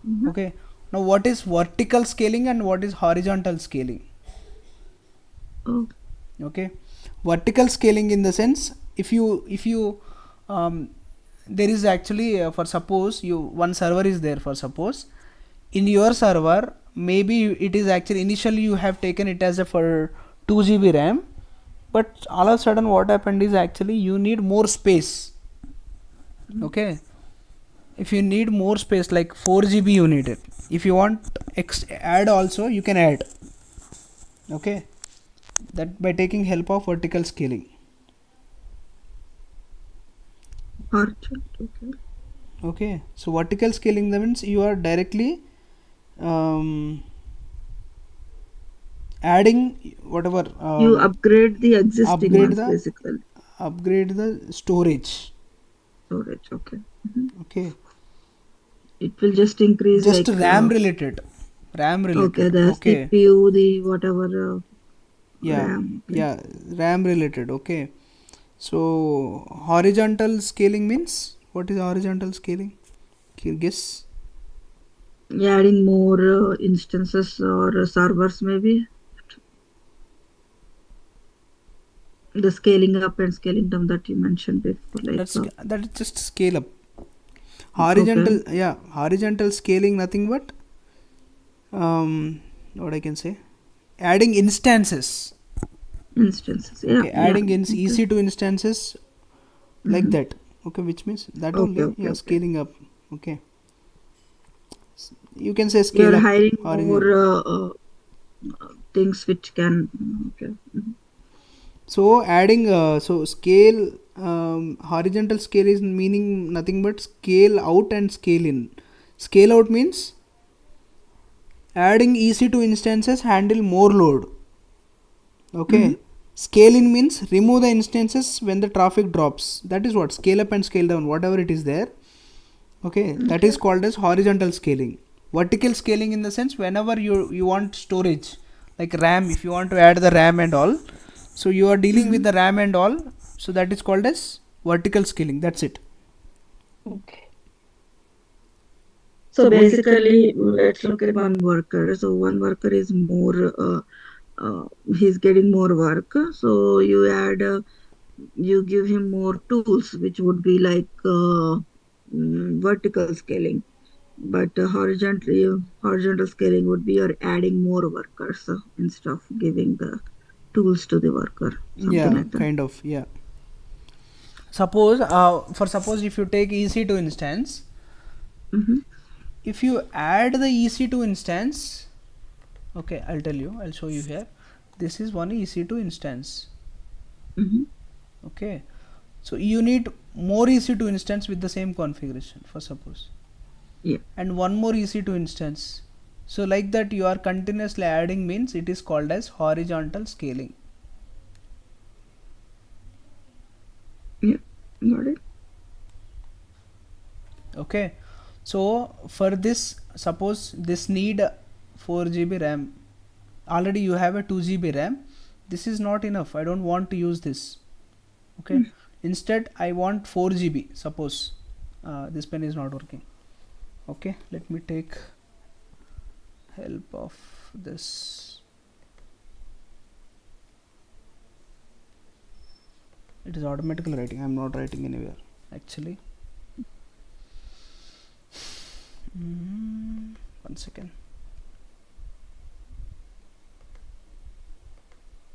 Mhm. Okay, now what is vertical scaling and what is horizontal scaling? Oh. Okay, vertical scaling in the sense, if you there is actually for suppose you one server is there, for suppose in your server, maybe it is actually initially you have taken it as a for 2 GB RAM, but all of a sudden what happened is actually you need more space. Okay, if you need more space like 4 GB you need it, if you want add also you can add. Okay, that by taking help of vertical scaling. Archer. Okay. Okay, so vertical scaling means you are directly um, adding whatever You upgrade the existing upgrade ones the basically. storage. Storage. Okay. Mhm. Okay, It will just increase just like ram okay, related. the Okay, CPU, the whatever yeah, RAM. Okay. yeah, ram related. Okay, so horizontal scaling means, what is horizontal scaling? Can you guess? Adding more instances or servers maybe. The scaling up and scaling down that you mentioned before, like That is just scale up. okay, Horizontal, yeah, horizontal scaling nothing but what I can say, adding instances. instances. Yeah, Okay, yeah. adding in Okay. EC2 instances like Mm-hmm. that. Okay, which means that Okay, only, okay, yeah, okay. scaling up. Okay, you can say scale You're up hiring more horizontal. things which can. Okay. Mhm. So adding so scale horizontal scale is meaning nothing but scale out and scale in. Scale out means adding EC2 instances handle more load. Mm-hmm. Okay, scale in means remove the instances when the traffic drops, that is what scale up and scale down, whatever it is there. Okay, that Okay. is called as horizontal scaling. Vertical scaling in the sense, whenever you want storage like RAM, if you want to add the RAM and all, so you are dealing with Mm-hmm. the RAM and all, so that is called as vertical scaling, that's it. Okay. So basically, let's look at one worker. So one worker is more, he's getting more work. So you give him more tools, which would be like vertical scaling. But horizontal scaling would be you're adding more workers instead of giving the tools to the worker, something Yeah, like that. kind of, yeah. Suppose for suppose if you take EC2 instance, Mm-hmm. if you add the EC2 instance, okay, I'll tell you, I'll show you here. This is one EC2 instance. Okay, so you need more EC2 instance with the same configuration, for suppose, and one more EC2 instance. So like that you are continuously adding, means it is called as horizontal scaling. Yeah, got it. Okay, so for this, suppose this need 4 GB RAM, already you have a 2 GB RAM. This is not enough, I don't want to use this. Okay, instead I want 4 GB. Suppose this pen is not working. Okay, let me take help of this. It is automatically writing, I am not writing anywhere actually. One second,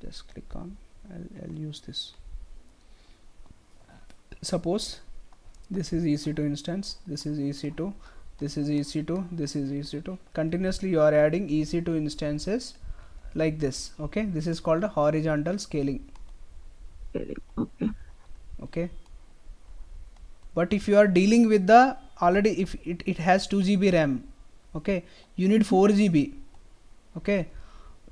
just click on, I'll use this. Suppose this is EC2 instance, this is EC2, this is EC2, this is EC2. Continuously you are adding EC2 instances like this. Okay, this is called a horizontal scaling. Okay, but if you are dealing with the already, if it has 2 GB RAM, okay, you need 4 GB. Okay,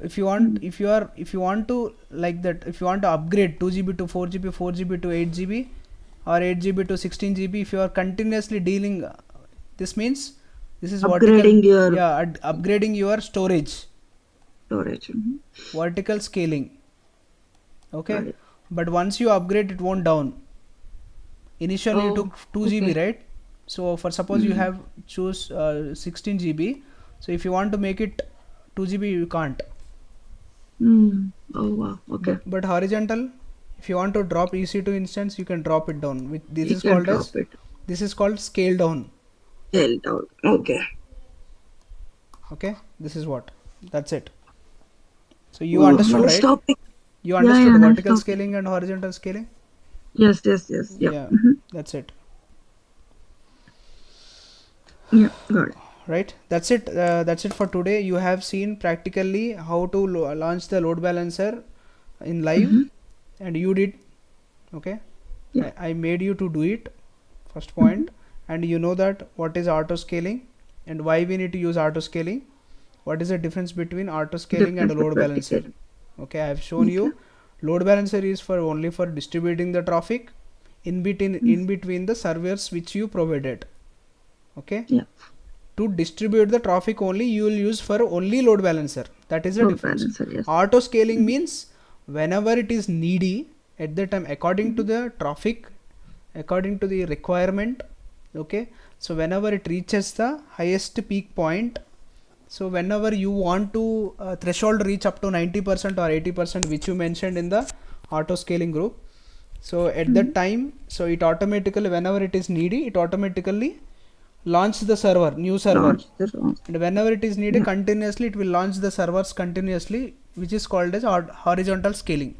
if you want, if you want to like that, if you want to upgrade 2 GB to 4 GB, 4 GB to 8 GB, or 8 GB to 16 GB, if you are continuously dealing, this means this is Upgrading vertical, upgrading your storage. Vertical scaling. Okay, but once you upgrade, it won't down. Initially you took 2 GB, right? So for suppose you have choose 16 GB. So if you want to make it 2 GB, you can't. Oh wow. Okay. But horizontal, if you want to drop EC2 instance, you can drop it down. This is called as, this is called scale down. Scale down. Okay. Okay, this is what. That's it. So you understood, nice right? Topic. You understood nice vertical topic. scaling and horizontal scaling? Yes. Yeah, that's it. Yeah, got it. Right, that's it. That's it for today. You have seen practically how to launch the load balancer in live, and you did. Okay, I made you to do it, first point. And you know that what is auto scaling and why we need to use auto scaling. What is the difference between auto scaling and load balancer? Okay, I have shown you. Load balancer is for only for distributing the traffic in between the servers which you provided. Okay, to distribute the traffic only, you will use for only load balancer. That is the difference. Auto scaling means whenever it is needy at the time, according to the traffic, according to the requirement. Okay, so whenever it reaches the highest peak point, so whenever you want to threshold reach up to 90% or 80%, which you mentioned in the auto scaling group, so at that time, so it automatically, whenever it is needy, it automatically launch the server, new server, and whenever it is needed, continuously it will launch the servers continuously, which is called as horizontal scaling.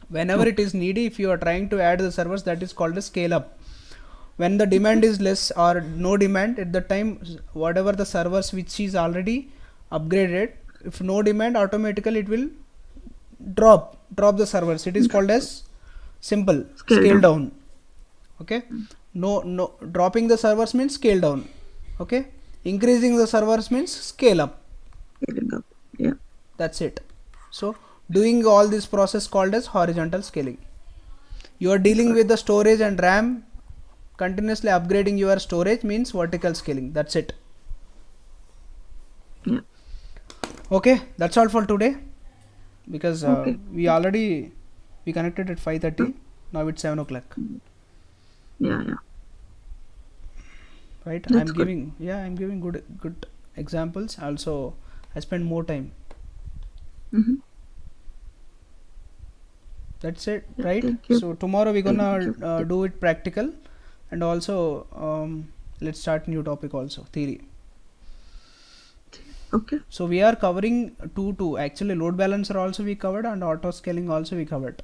Whenever it is needy, if you are trying to add the servers, that is called a scale up. When the demand is less or no demand, at the time, whatever the servers which is already upgraded, if no demand, automatically it will drop the servers. It is called as simple scale down. Okay, no dropping the servers means scale down. Okay, increasing the servers means scale up. Yeah, that's it. So doing all this process called as horizontal scaling. You are dealing with the storage and RAM, continuously upgrading your storage means vertical scaling. That's it. Okay, that's all for today, because we connected at 5:30. Now it's 7 o'clock. Yeah. Right. I'm giving good examples. Also, I spend more time. That's it, right? So tomorrow we're gonna do it practical, and also let's start new topic also, theory. Okay. So we are covering two. Actually, load balancer also we covered, and auto scaling also we covered.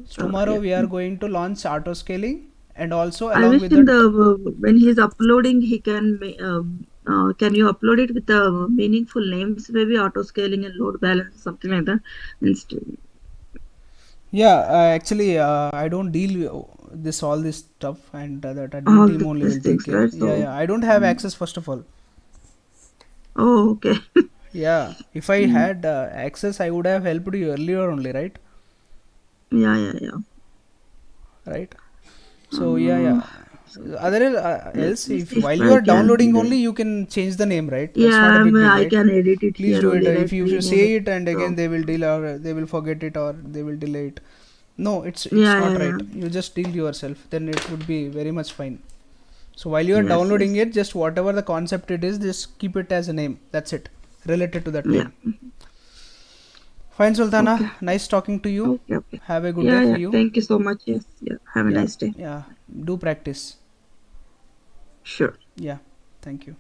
So tomorrow we are going to launch auto scaling, and also along with that when he is uploading, he can Can you upload it with meaningful names, maybe auto scaling and load balance, something like that? Instead, Yeah, actually, I don't deal with this all this stuff, and that admin all team only these will take things, care. right? Yeah, So, yeah. I don't have mm, access first of all. oh, okay. Yeah, if I Mm, had access, I would have helped you earlier only, right? yeah, yeah, yeah. Right. So yeah, Uh, yeah. something. Other Let else, me if see if while you I are can downloading do. only, you can change the name, right? That's Yeah, not a big deal, I right? can edit it Please here do it. only, right? If you Rename say it. it and again So, they will delay or they will forget it or they will delay it. No, it's yeah, not yeah, right. yeah. You just deal yourself. Then it would be very much fine. So while you are Yes, downloading yes. it, just whatever the concept it is, just keep it as a name. That's it. Related to that Yeah. name. Fine, Okay. Sultana. Nice talking to you. Okay, okay. Have a good day Yeah, for yeah. you. Thank you so much. Yes, yeah. Have a Yeah, nice day. yeah. Do practice. Sure. Yeah. Thank you.